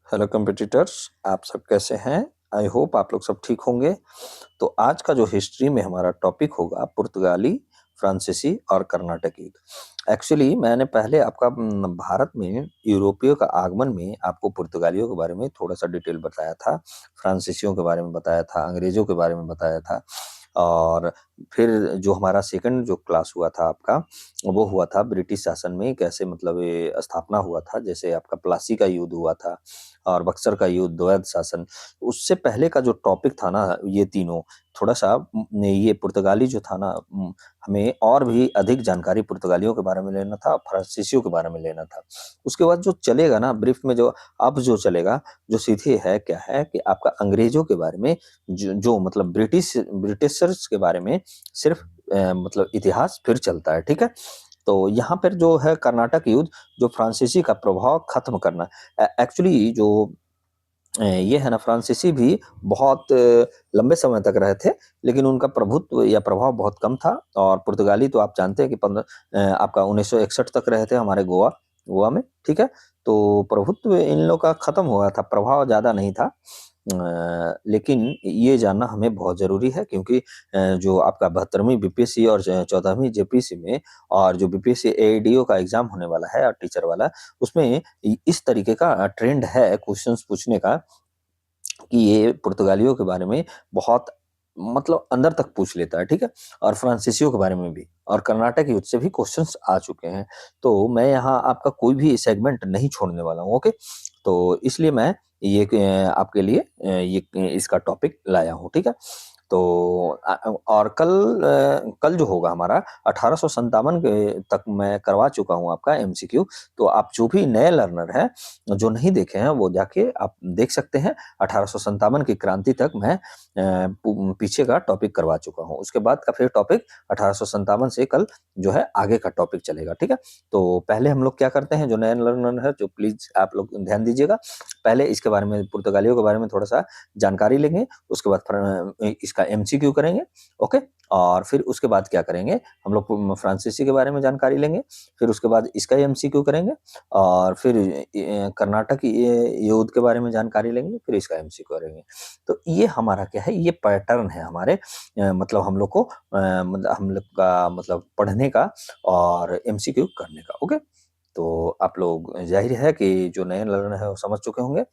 Hello competitors, आप सब कैसे हैं? आई होप आप लोग सब ठीक होंगे। तो आज का जो हिस्ट्री में हमारा टॉपिक होगा पुर्तगाली, फ्रांसीसी और कर्नाटक युद्ध। एक्चुअली मैंने पहले आपका भारत में यूरोपियों का आगमन में आपको पुर्तगालियों के बारे में थोड़ा-सा डिटेल बताया था, फ्रांसीसियों के बारे में बताया था, अंग्रेज़ों के बारे में बताया था और फिर जो हमारा सेकंड जो क्लास हुआ था आपका, वो हुआ था ब्रिटिश शासन में कैसे मतलब ये स्थापना हुआ था। जैसे आपका प्लासी का युद्ध हुआ था और बक्सर का युद्ध, द्वैध शासन। उससे पहले का जो टॉपिक था ना ये तीनों, थोड़ा-सा ये पुर्तगाली जो था ना हमें और भी अधिक जानकारी पुर्तगालियों के बारे में लेना था, फ्रांसीसियों के बारे में लेना था। उसके बाद जो चलेगा ना ब्रीफ में जो अब जो चलेगा, जो सीधे है क्या है कि आपका अंग्रेज़ों के बारे में जो मतलब ब्रिटिशर्स के बारे में सिर्फ़ मतलब इतिहास फिर चलता है, ठीक है? तो यहाँ पर जो है कर्नाटक युद्ध, जो फ्रांसीसी का प्रभाव खत्म करना। एक्चुअली जो ये है ना फ्रांसीसी भी बहुत लंबे समय तक रहे थे, लेकिन उनका प्रभुत्व या प्रभाव बहुत कम था और पुर्तगाली तो आप जानते हैं कि आपका 1961 तक रहे थे हमारे गोवा गोवा में, ठीक है? तो प्रभुत्व इन लोग का खत्म हुआ था, प्रभाव ज़्यादा नहीं था। लेकिन ये जानना हमें बहुत ज़रूरी है क्योंकि जो आपका 72वीं बीपीएससी और 14वीं जेपीएससी में और जो बीपीएससी एईडीओ का एग्ज़ाम होने वाला है और टीचर वाला, उसमें इस तरीके का ट्रेंड है क्वेश्चंस पूछने का कि ये पुर्तगालियों के बारे में बहुत मतलब अंदर तक पूछ लेता है, ठीक है? और फ्रांसीसियों के बारे में भी और कर्नाटक युद्ध से भी क्वेश्चंस आ चुके हैं। तो मैं यहाँ आपका कोई भी सेगमेंट नहीं छोड़ने वाला हूँ, ओके? तो इसलिए मैं ये आपके लिए ये इसका टॉपिक लाया हूँ, ठीक है? तो और कल जो होगा हमारा 1857 के तक मैं करवा चुका हूँ आपका एमसीक्यू। तो आप जो भी नए लर्नर हैं, जो नहीं देखे हैं वो जाके आप देख सकते हैं। 1857 की क्रांति तक मैं पीछे का टॉपिक करवा चुका हूँ। उसके बाद का फिर टॉपिक 1857 से कल जो है आगे का टॉपिक चलेगा, ठीक है? तो पहले हम लोग क्या करते हैं, जो नए लर्नर है जो प्लीज़ आप लोग ध्यान दीजिएगा। पहले इसके बारे में पुर्तगालियों के बारे में थोड़ा-सा जानकारी लेंगे, उसके बाद इसका एमसीक्यू करेंगे, ओके? और फिर उसके बाद क्या करेंगे, हम लोग फ्रांसीसी के बारे में जानकारी लेंगे, फिर उसके बाद इसका एमसीक्यू करेंगे और फिर कर्नाटक युद्ध के बारे में जानकारी लेंगे, फिर इसका एमसीक्यू करेंगे। तो ये हमारा क्या है, ये पैटर्न है हमारे मतलब हम लोग को मतलब हम लोग का मतलब पढ़ने का और एमसीक्यू करने का, ओके? तो आप लोग ज़ाहिर है कि जो नए लर्नर हैं वो समझ चुके होंगे।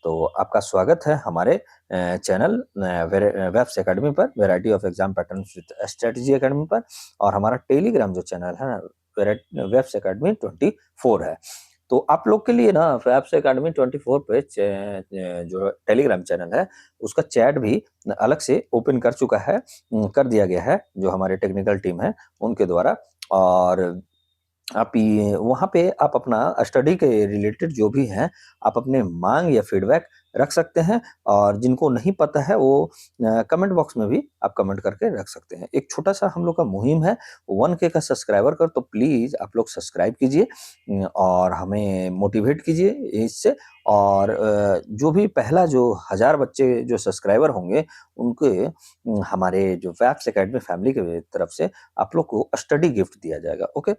तो आपका स्वागत है हमारे चैनल वेब्स एकेडमी पर, variety of exam patterns with strategy academy पर और हमारा टेलीग्राम जो चैनल है ना वेब्स एकेडमी 24 है। तो आप लोग के लिए ना वेब्स एकेडमी 24 पे जो टेलीग्राम चैनल है उसका चैट भी अलग से ओपन कर चुका है, कर दिया गया है जो हमारे टेक्निकल टीम है उनके द्वारा। और आप ये वहाँ पे आप अपना स्टडी के रिलेटेड जो भी है, आप अपने माँग या फीडबैक रख सकते हैं और जिनको नहीं पता है वो कमेंट बॉक्स में भी आप कमेंट करके रख सकते हैं। एक छोटा-सा हम लोग का मुहिम है 1K का सब्सक्राइबर कर तो प्लीज़ आप लोग सब्सक्राइब कीजिए और हमें मोटिवेट कीजिए इससे और जो भी पहला जो 1000 बच्चे जो सब्सक्राइबर होंगे, उनके हमारे जो वैब्स एकेडमी फैमिली के तरफ से आप लोग को स्टडी गिफ्ट दिया जाएगा, ओके?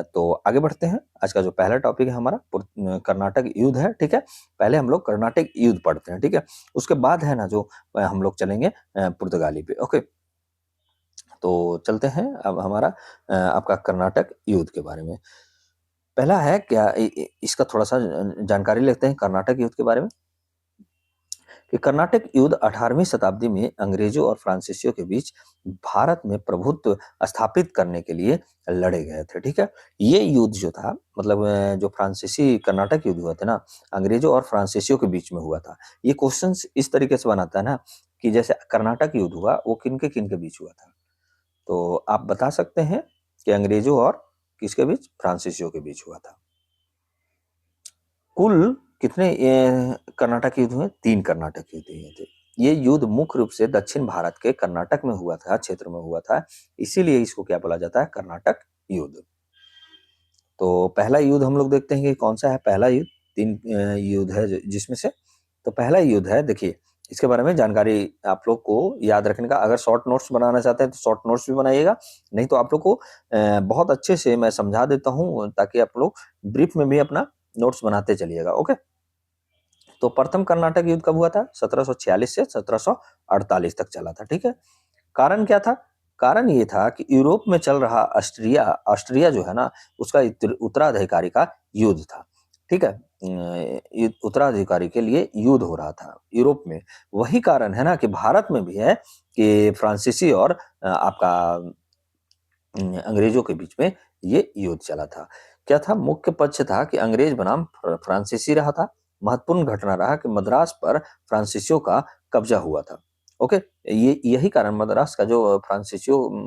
तो आगे बढ़ते हैं। आज का जो पहला टॉपिक है हमारा कर्नाटक युद्ध है, ठीक है? पहले हम लोग कर्नाटक युद्ध पढ़ते हैं, ठीक है? उसके बाद है ना जो हम लोग चलेंगे पुर्तगाली पे, ओके? तो चलते हैं अब हमारा आपका कर्नाटक युद्ध के बारे में। पहला है क्या इसका थोड़ा-सा जानकारी लेते हैं कर्नाटक युद्ध के बारे में। कि कर्नाटक युद्ध 18वीं शताब्दी में अंग्रेजों और फ्रांसीसियों के बीच भारत में प्रभुत्व स्थापित करने के लिए लड़े गए थे, ठीक है? ये युद्ध जो था मतलब जो फ्रांसीसी कर्नाटक युद्ध हुआ था ना, अंग्रेजों और फ्रांसीसियों के बीच में हुआ था। ये क्वेश्चंस इस तरीके से बनाता है ना कि जैसे कर्नाटक युद्ध हुआ, वो किनके-किनके बीच हुआ था? तो आप बता सकते हैं कि अंग्रेजों और किसके बीच? फ्रांसीसियों के बीच हुआ था। कुल कितने कर्नाटक युद्ध हुए? 3 कर्नाटक युद्ध हुए थे। ये युद्ध मुख्य रूप से दक्षिण भारत के कर्नाटक में हुआ था, क्षेत्र में हुआ था, इसीलिए इसको क्या बोला जाता है? कर्नाटक युद्ध। तो पहला युद्ध हम लोग देखते हैं कि कौन-सा है पहला युद्ध? 3 युद्ध है जिसमें से तो पहला युद्ध है देखिए, इसके बारे में जानकारी आप लोग को याद रखने का अगर शॉर्ट नोट्स बनाना चाहते हैं तो शॉर्ट नोट्स भी बनाइएगा, नहीं तो आप लोग को बहुत अच्छे से मैं समझा देता हूँ ताकि आप लोग ब्रीफ में भी अपना नोट्स बनाते चलिएगा, ओके? तो प्रथम कर्नाटक युद्ध कब हुआ था? 1746 से 1748 तक चला था, ठीक है। कारण क्या था? कारण ये था कि यूरोप में चल रहा ऑस्ट्रिया ऑस्ट्रिया जो है ना, उसका उत्तराधिकारी का युद्ध था, ठीक है। उत्तराधिकारी के लिए युद्ध हो रहा था यूरोप में। वही कारण है ना कि भारत में भी है कि फ्रांसीसी और आपका अंग्रेजों के बीच में ये युद्ध चला था। क्या था? मुख्य पक्ष था कि अंग्रेज बनाम फ्रांसीसी रहा था। महत्वपूर्ण घटना रहा कि मद्रास पर फ्रांसीसियों का कब्जा हुआ था। ओके, ये यही कारण मद्रास का जो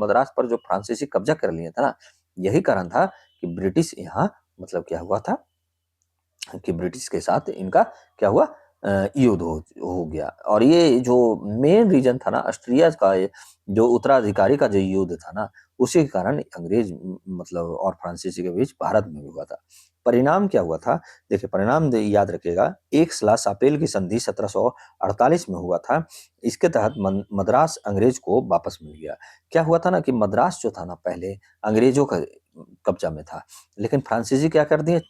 मद्रास पर जो फ्रांसीसी कब्जा कर लिए था ना, यही कारण था कि ब्रिटिश यहाँ मतलब क्या हुआ था कि ब्रिटिश के साथ इनका क्या हुआ, युद्ध हो गया। और ये जो मेन रीजन था ना ऑस्ट्रिया का, जो उत्तराधिकारी का जो युद्ध था ना, उसी के कारण अंग्रेज मतलब और फ्रांसीसी के बीच भारत में भी हुआ था। परिणाम क्या हुआ था? देखिए, परिणाम याद रखिएगा, एक सला सापेल की संधि 1748 में हुआ था। इसके तहत मद्रास अंग्रेज को वापस मिल गया। क्या हुआ था ना कि मद्रास जो था ना, पहले अंग्रेजों का कब्जा में था, लेकिन फ्रांसीसी क्या कर दिए,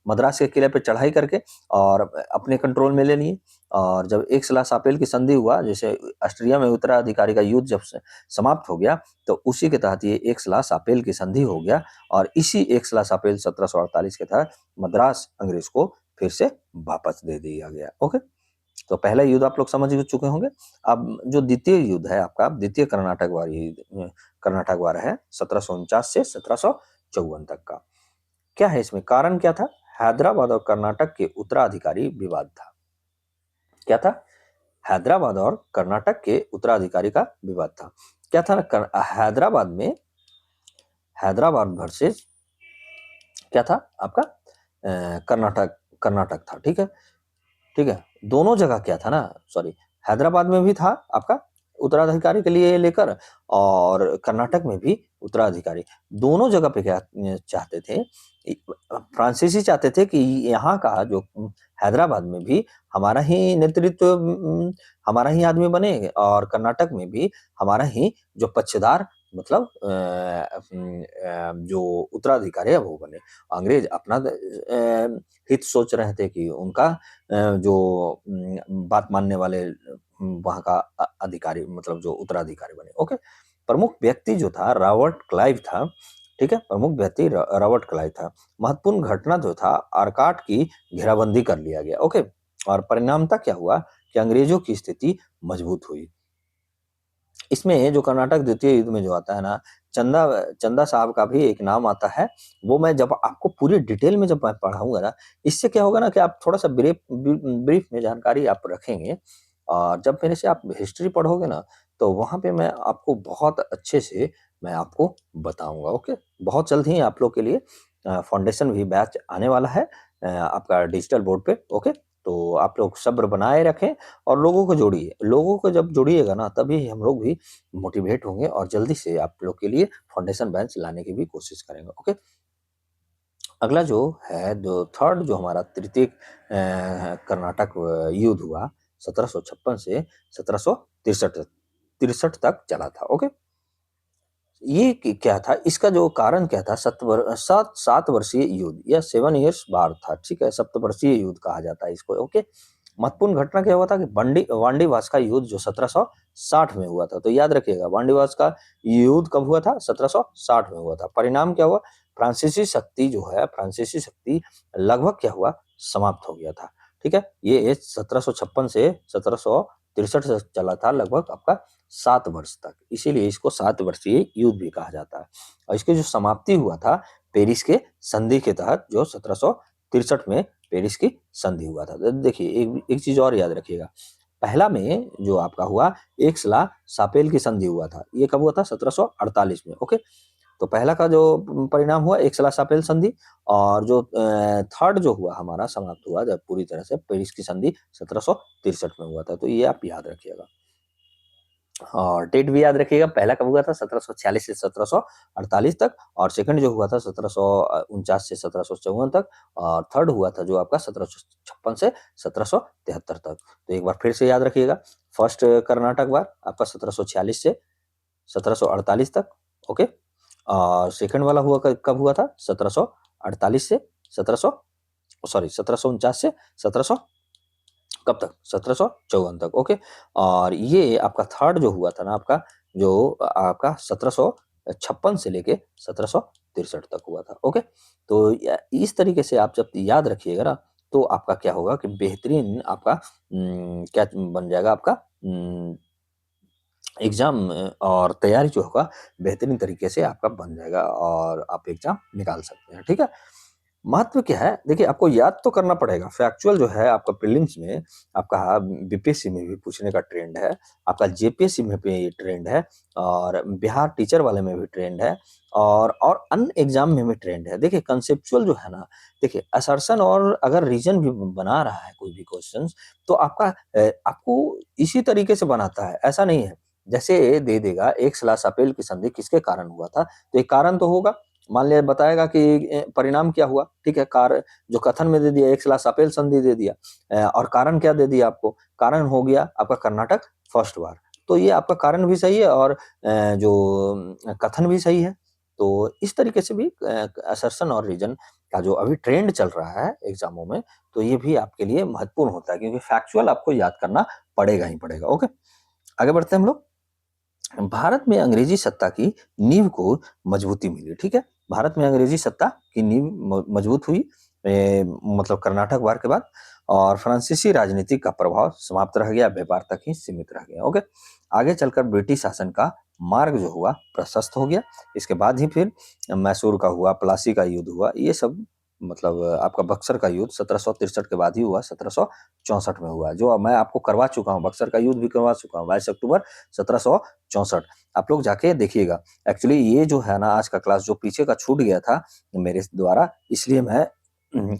मद्रास के किले पे चढ़ाई करके और अपने कंट्रोल में ले लिए। और जब एक सला सापेल की संधि हुआ, जैसे ऑस्ट्रिया में उत्तराधिकारी का युद्ध जब समाप्त हो गया, तो उसी के तहत ये एक सला सापेल की संधि हो गया। और इसी एक सला सापेल 1748 के तहत मद्रास अंग्रेज को फिर से वापस दे दिया गया। ओके, तो पहला युद्ध आप लोग समझ चुके होंगे। अब जो द्वितीय युद्ध है आपका, द्वितीय कर्नाटक वार युद्ध, कर्नाटक वार है 1749 से 1754 तक का। क्या है इसमें कारण? क्या था? हैदराबाद और कर्नाटक के उत्तराधिकारी विवाद था। क्या था? हैदराबाद और कर्नाटक के उत्तराधिकारी का विवाद था। क्या था ना, हैदराबाद वर्सेस क्या था आपका, कर्नाटक कर्नाटक था, ठीक है। ठीक है, दोनों जगह क्या था ना, सॉरी, हैदराबाद में भी था आपका उत्तराधिकारी के लिए लेकर, और कर्नाटक में भी उत्तराधिकारी। दोनों जगह पे क्या चाहते थे, फ्रांसीसी चाहते थे कि यहाँ का जो हैदराबाद में भी हमारा ही नेतृत्व, हमारा ही आदमी बने, और कर्नाटक में भी हमारा ही जो पक्षधार मतलब जो उत्तराधिकारी है वो बने। अंग्रेज अपना हित सोच रहे थे कि उनका जो बात मानने वाले वहाँ का अधिकारी मतलब जो उत्तराधिकारी बने। ओके, प्रमुख व्यक्ति जो था रॉबर्ट क्लाइव था, ठीक है, प्रमुख व्यक्ति रॉबर्ट क्लाइव था। महत्वपूर्ण घटना जो था, आरकाट की घेराबंदी कर लिया गया। ओके, और परिणामतः क्या हुआ कि अंग्रेजों की स्थिति मजबूत हुई। इसमें जो कर्नाटक द्वितीय युद्ध में जो आता है ना, चंदा चंदा साहब का भी एक नाम आता है। वो मैं जब आपको पूरी डिटेल में जब मैं पढ़ाऊंगा ना, इससे क्या होगा ना कि आप थोड़ा सा ब्रीफ में जानकारी आप रखेंगे, और जब मेरे से आप हिस्ट्री पढ़ोगे ना, तो वहां पे मैं आपको बहुत अच्छे से मैं आपको बताऊंगा। ओके, बहुत जल्द ही आप लोग के लिए फाउंडेशन भी बैच आने वाला है आपका डिजिटल बोर्ड पे। ओके, तो आप लोग सब्र बनाए रखें और लोगों को जोड़िए। लोगों को जब जोड़िएगा ना, तभी हम लोग भी मोटिवेट होंगे और जल्दी से आप लोग के लिए फाउंडेशन बेंच लाने की भी कोशिश करेंगे। ओके, अगला जो है, जो थर्ड जो हमारा तृतीय कर्नाटक युद्ध हुआ 1756 से 1763 तिरसठ तक चला था। ओके, ये क्या था, इसका जो कारण क्या था, सात वर्षीय युद्ध या 7 इयर्स वार था, ठीक है, सप्तवर्षीय युद्ध कहा जाता है इसको। ओके, महत्वपूर्ण घटना क्या हुआ था कि वांडीवास का युद्ध जो 1760 में हुआ था। तो याद रखिएगा, वांडीवास का युद्ध कब हुआ था? 1760 में हुआ था। परिणाम क्या हुआ? फ्रांसीसी शक्ति लगभग क्या हुआ, समाप्त हो गया था, ठीक है। ये 1756 से 1763 से चला था, लगभग आपका 7 वर्ष तक, इसीलिए इसको 7 वर्षीय युद्ध भी कहा जाता है। और इसकी जो समाप्ति हुआ था पेरिस के संधि के तहत, जो 1763 में पेरिस की संधि हुआ था। देखिए, एक चीज और याद रखिएगा, पहला में जो आपका हुआ एक सला सापेल की संधि हुआ था, ये कब हुआ था? 1748 में। ओके, तो पहला का जो परिणाम हुआ एक सला सापेल संधि, और जो थर्ड जो हुआ हमारा समाप्त हुआ जब पूरी तरह से, पेरिस की संधि 1763 में हुआ था। तो ये आप याद रखिएगा, और डेट भी याद रखिएगा, पहला कब हुआ था? 1746 से 1748 तक, और सेकंड जो हुआ था 1749 से 1754 तक, और थर्ड हुआ था जो आपका 1756 से 1773 तक। तो एक बार फिर से याद रखिएगा, फर्स्ट कर्नाटक वार आपका 1746 से 1748 तक। ओके, और सेकंड वाला हुआ कब हुआ था? 1748 से 1749 से 1753 कब तक? 1754 तक, ओके। और ये आपका थर्ड जो हुआ था ना आपका, जो आपका 1756 से लेके 1763 तक हुआ था, ओके। तो इस तरीके से आप जब याद रखिएगा ना, तो आपका क्या होगा कि बेहतरीन आपका क्या बन जाएगा आपका एग्जाम और तैयारी जो होगा बेहतरीन तरीके से आपका बन जाएगा और आप एग्जाम निकाल सकते हैं, ठीक है। महत्व क्या है? देखिए, आपको याद तो करना पड़ेगा। फैक्चुअल जो है आपका प्रीलिम्स में, आपका बीपीएससी में भी पूछने का ट्रेंड है, आपका जेपीएससी में भी ट्रेंड है, और बिहार टीचर वाले में भी ट्रेंड है, और अन्य एग्जाम में भी ट्रेंड है। देखिए, कंसेप्चुअल जो है ना, देखिए असर्शन और अगर रीजन भी बना रहा है कोई भी क्वेश्चंस, तो आपको इसी तरीके से बनाता है, ऐसा नहीं है। जैसे दे देगा एक सलाह अपेल की संधि किसके कारण हुआ था, तो एक कारण तो होगा। मान लिया बताएगा कि परिणाम क्या हुआ, ठीक है। जो कथन में दे दिया एक सलाह सापेल संधि दे दिया, और कारण क्या दे दिया आपको, कारण हो गया आपका कर्नाटक फर्स्ट वार। तो ये आपका कारण भी सही है और जो कथन भी सही है। तो इस तरीके से भी असर्शन और रीजन का जो अभी ट्रेंड चल रहा है एग्जामों में, तो ये भी आपके लिए महत्वपूर्ण होता है, क्योंकि फैक्चुअल आपको याद करना पड़ेगा ही पड़ेगा, ओके। आगे बढ़ते हैं हम लोग। भारत में अंग्रेजी सत्ता की नींव को मजबूती मिली, ठीक है। भारत में अंग्रेजी सत्ता की नींव मजबूत हुई, मतलब कर्नाटक वार के बाद, और फ्रांसीसी राजनीति का प्रभाव समाप्त रह गया, व्यापार तक ही सीमित रह गया, ओके। आगे चलकर ब्रिटिश शासन का मार्ग जो हुआ प्रशस्त हो गया। इसके बाद ही फिर मैसूर का हुआ, प्लासी का युद्ध हुआ, ये सब मतलब आपका बक्सर का युद्ध 1763 के बाद ही हुआ, 1764 में हुआ, जो मैं आपको करवा चुका हूँ। बक्सर का युद्ध भी करवा चुका हूँ, 22 अक्टूबर 1764। आप लोग जाके देखिएगा। एक्चुअली ये जो है ना आज का क्लास जो पीछे का छूट गया था मेरे द्वारा, इसलिए मैं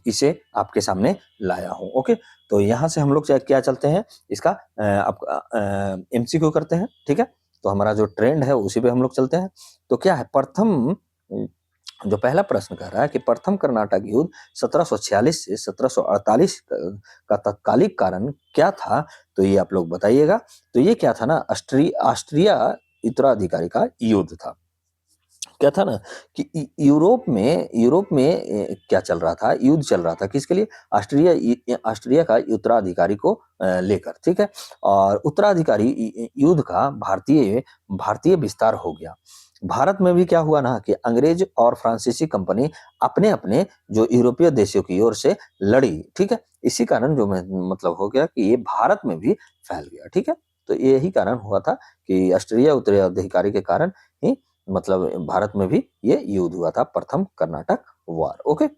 इसे आपके सामने लाया हूँ, ओके। तो यहाँ से हम लोग क्या चलते हैं, इसका आपका एमसीक्यू करते हैं, ठीक है। तो हमारा जो ट्रेंड है उसी पे हम लोग चलते हैं। तो क्या है, प्रथम जो पहला प्रश्न कह रहा है कि प्रथम कर्नाटक युद्ध 1746 से 1748 का तत्कालिक कारण क्या था, तो ये आप लोग बताइएगा। तो ये क्या था ना, ऑस्ट्रिया उत्तराधिकारी का युद्ध था। क्या था ना कि यूरोप में क्या चल रहा था, युद्ध चल रहा था किसके लिए, ऑस्ट्रिया का उत्तराधिकारी को लेकर, ठीक है। और उत्तराधिकारी युद्ध का भारतीय भारतीय विस्तार हो गया। भारत में भी क्या हुआ ना कि अंग्रेज और फ्रांसीसी कंपनी अपने अपने जो यूरोपीय देशों की ओर से लड़ी, ठीक है। इसी कारण जो मतलब हो गया कि ये भारत में भी फैल गया, ठीक है। तो यही कारण हुआ था कि ऑस्ट्रिया उत्तराधिकारी के कारण ही मतलब भारत में भी ये युद्ध हुआ था, प्रथम कर्नाटक वार, ओके।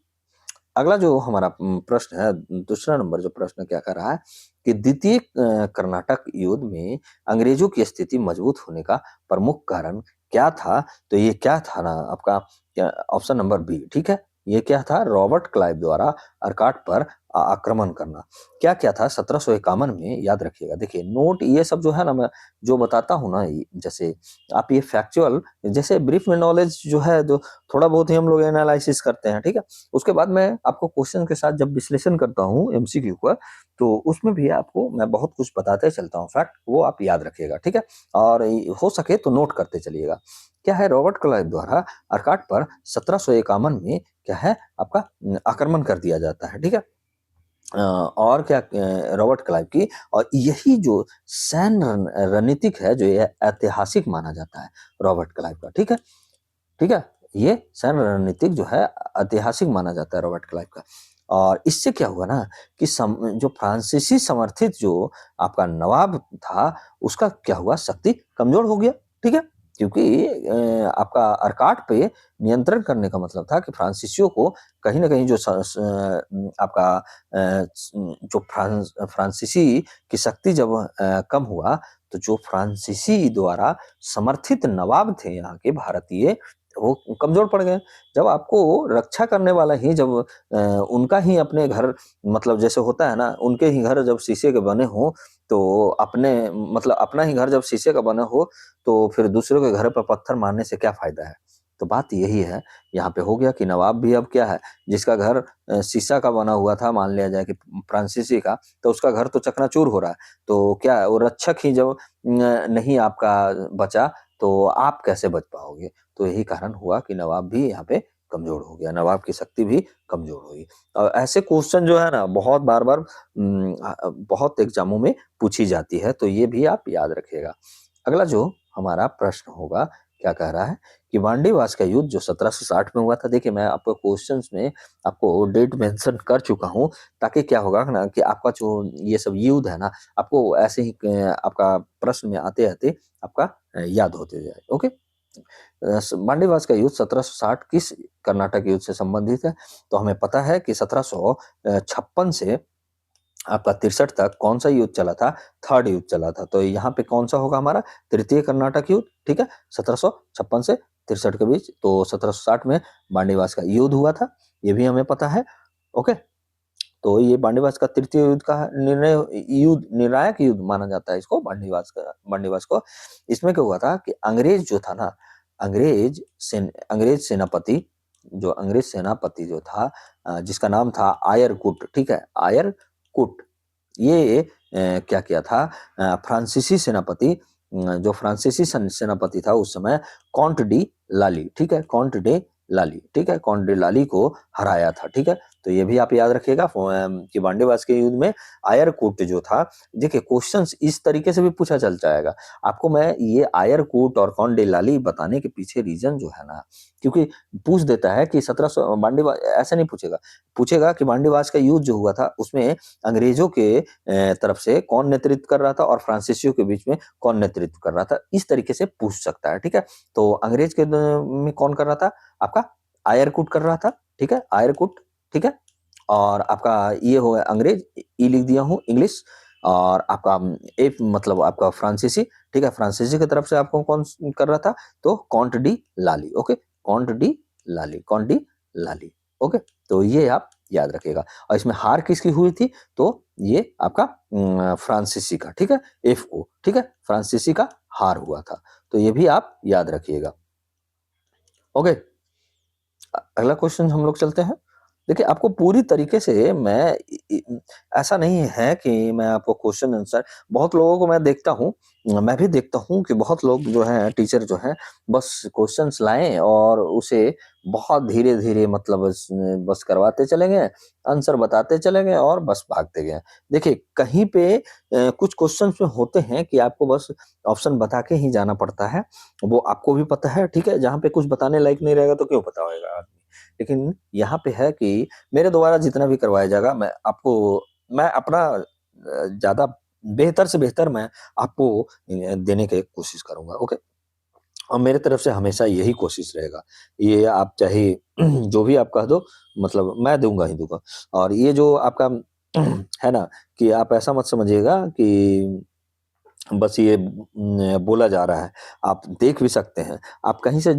अगला जो हमारा प्रश्न है, दूसरा नंबर जो प्रश्न क्या कर रहा है कि द्वितीय कर्नाटक युद्ध में अंग्रेजों की स्थिति मजबूत होने का प्रमुख कारण क्या था, तो ये क्या था ना आपका ऑप्शन नंबर बी, ठीक है। ये क्या था, रॉबर्ट क्लाइव द्वारा अर्काट पर आक्रमण करना। क्या क्या था 1751 में, याद रखिएगा। देखिए नोट ये सब जो है ना, मैं जो बताता हूँ ना, जैसे आप ये फैक्चुअल जैसे ब्रीफ में नॉलेज जो है, जो थोड़ा बहुत ही हम लोग एनालिसिस करते हैं, ठीक है। उसके बाद मैं आपको क्वेश्चन के साथ जब विश्लेषण करता हूँ एमसीक्यू का, तो उसमें भी आपको मैं बहुत कुछ बताते चलता हूँ फैक्ट, वो आप याद रखिएगा, ठीक है। और हो सके तो नोट करते चलिएगा। क्या है, रॉबर्ट क्लाइव द्वारा अर्काट पर 1751 में क्या है आपका आक्रमण कर दिया जाता है, ठीक है। और क्या रॉबर्ट क्लाइव की, और यही जो सैन्य रणनीतिक है, जो ये ऐतिहासिक माना जाता है रॉबर्ट क्लाइव का, ठीक है, ठीक है। ये सैन्य रणनीतिक जो है ऐतिहासिक माना जाता है रॉबर्ट क्लाइव का। और इससे क्या हुआ ना कि जो फ्रांसीसी समर्थित जो आपका नवाब था, उसका क्या हुआ, शक्ति कमजोर हो गया, ठीक है। क्योंकि आपका अर्काट पे नियंत्रण करने का मतलब था कि फ्रांसीसियों को कहीं ना कहीं जो आपका जो फ्रांसीसी की शक्ति जब कम हुआ, तो जो फ्रांसीसी द्वारा समर्थित नवाब थे यहाँ के भारतीय, वो कमजोर पड़ गए। जब आपको रक्षा करने वाला ही जब उनका ही अपने घर, मतलब जैसे होता है ना, उनके ही घर जब शीशे के बने हो, तो अपने मतलब अपना ही घर जब शीशे का बना हो, तो फिर दूसरों के घर पर पत्थर मारने से क्या फायदा है। तो बात यही है, यहाँ पे हो गया कि नवाब भी अब क्या है, जिसका घर शीशा का बना हुआ था, मान लिया जाए कि फ्रांसीसी का, तो उसका घर तो चकनाचूर हो रहा है। तो क्या है, वो रक्षक ही जब नहीं आपका बचा, तो आप कैसे बच पाओगे। तो यही कारण हुआ कि नवाब भी यहाँ पे कमजोर हो गया, नवाब की शक्ति भी कमजोर हुई। ऐसे क्वेश्चन जो है ना बहुत बार-बार बहुत एग्जामों में पूछी जाती है, तो ये भी आप याद रखिएगा। अगला जो हमारा प्रश्न होगा, क्या कह रहा है कि वांडीवास का युद्ध जो 1760 में हुआ था, देखिए मैं आपको क्वेश्चंस में आपको डेट मेंशन कर चुका हूँ, ताकि क्या होगा ना कि आपका जो ये सब युद्ध है ना, आपको ऐसे ही आपका प्रश्न में आते-आते आपका याद होते जाए। ओके? मांडीवास का युद्ध 1760 किस कर्नाटक युद्ध से संबंधित है? तो हमें पता है कि 1756 से आपका 63 तक कौन सा युद्ध चला था? थर्ड युद्ध चला था। तो यहाँ पे कौन सा होगा हमारा? तृतीय कर्नाटक युद्ध, ठीक है? 1756 से 63 के बीच। तो 1760 में बांडीवास का युद्ध हुआ था, ये भी हमें पता है। ओके? तो ये बांडीवास का तृतीय युद्ध का निर्णायक युद्ध माना जाता है इसको, बांडीवास को। इसमें क्या हुआ था कि अंग्रेज जो था ना, अंग्रेज सेनापति जो था, जिसका नाम था आयरकुट, ठीक है? आयरकुट, ये क्या किया था, फ्रांसीसी सेनापति, जो फ्रांसीसी सेनापति था उस समय, कॉन्ट डी लाली, ठीक है? कॉन्ट डे लाली, ठीक है? कॉन्ट डे लाली को हराया था, ठीक है? तो ये भी आप याद रखिएगा कि बांडीवास के युद्ध में आयरकुट जो था, देखिए क्वेश्चंस इस तरीके से भी पूछा चल जाएगा। आपको मैं ये आयरकुट और कॉन्ट डे लाली बताने के पीछे रीजन जो है ना, क्योंकि पूछ देता है कि 1700 बांडीवास, ऐसे नहीं पूछेगा, पूछेगा कि बांडीवास का युद्ध जो हुआ था उसमें अंग्रेजों के तरफ से कौन नेतृत्व कर रहा था और फ्रांसीसियों के बीच में कौन नेतृत्व कर रहा था, इस तरीके से पूछ सकता है, ठीक है? तो अंग्रेज के में कौन कर रहा था? आपका आयरकुट कर रहा था, ठीक है? आयरकुट, ठीक है? और आपका ये हो गया अंग्रेज, ई लिख दिया हूँ इंग्लिश, और आपका ए मतलब आपका फ्रांसीसी, ठीक है? फ्रांसीसी की तरफ से आपको कौन कर रहा था? तो can't D Lali, okay? Can't D Lali, can't D Lali, okay? तो ये आप याद रखिएगा। और इसमें हार किसकी हुई थी? तो ये आपका फ्रांसीसी का, ठीक है? एफओ, ठीक है? फ्रांसीसी का हार हुआ था। तो ये भी आप याद रखिएगा। ओके? अगला क्वेश्चन हम लोग चलते हैं। देखिए आपको पूरी तरीके से मैं ऐसा नहीं है कि मैं आपको क्वेश्चन आंसर, बहुत लोगों को मैं देखता हूँ, मैं भी देखता हूँ कि बहुत लोग जो हैं टीचर जो हैं बस क्वेश्चंस लाएं और उसे बहुत धीरे धीरे मतलब बस करवाते चले गए, आंसर बताते चले गए और बस भागते गए। देखिए कहीं पे कुछ क्वेश्चंस में होते हैं कि आपको बस ऑप्शन बता के ही जाना पड़ता है, वो आपको भी पता है, ठीक है? जहाँ पे कुछ बताने लायक नहीं रहेगा तो क्यों पता होएगा आदमी। लेकिन यहाँ पे है कि मेरे द्वारा जितना भी करवाया जाएगा, मैं अपना ज़्यादा बेहतर से बेहतर मैं आपको देने की कोशिश करूँगा, ओके? और मेरे तरफ से हमेशा यही कोशिश रहेगा। ये आप चाहे जो भी आप कह दो, मतलब मैं दूँगा ही दूँगा। और ये जो आपका है ना कि आप ऐसा मत समझिएगा कि बस ये बोला जा रहा है, आप देख भी सकते हैं। आप कहीं से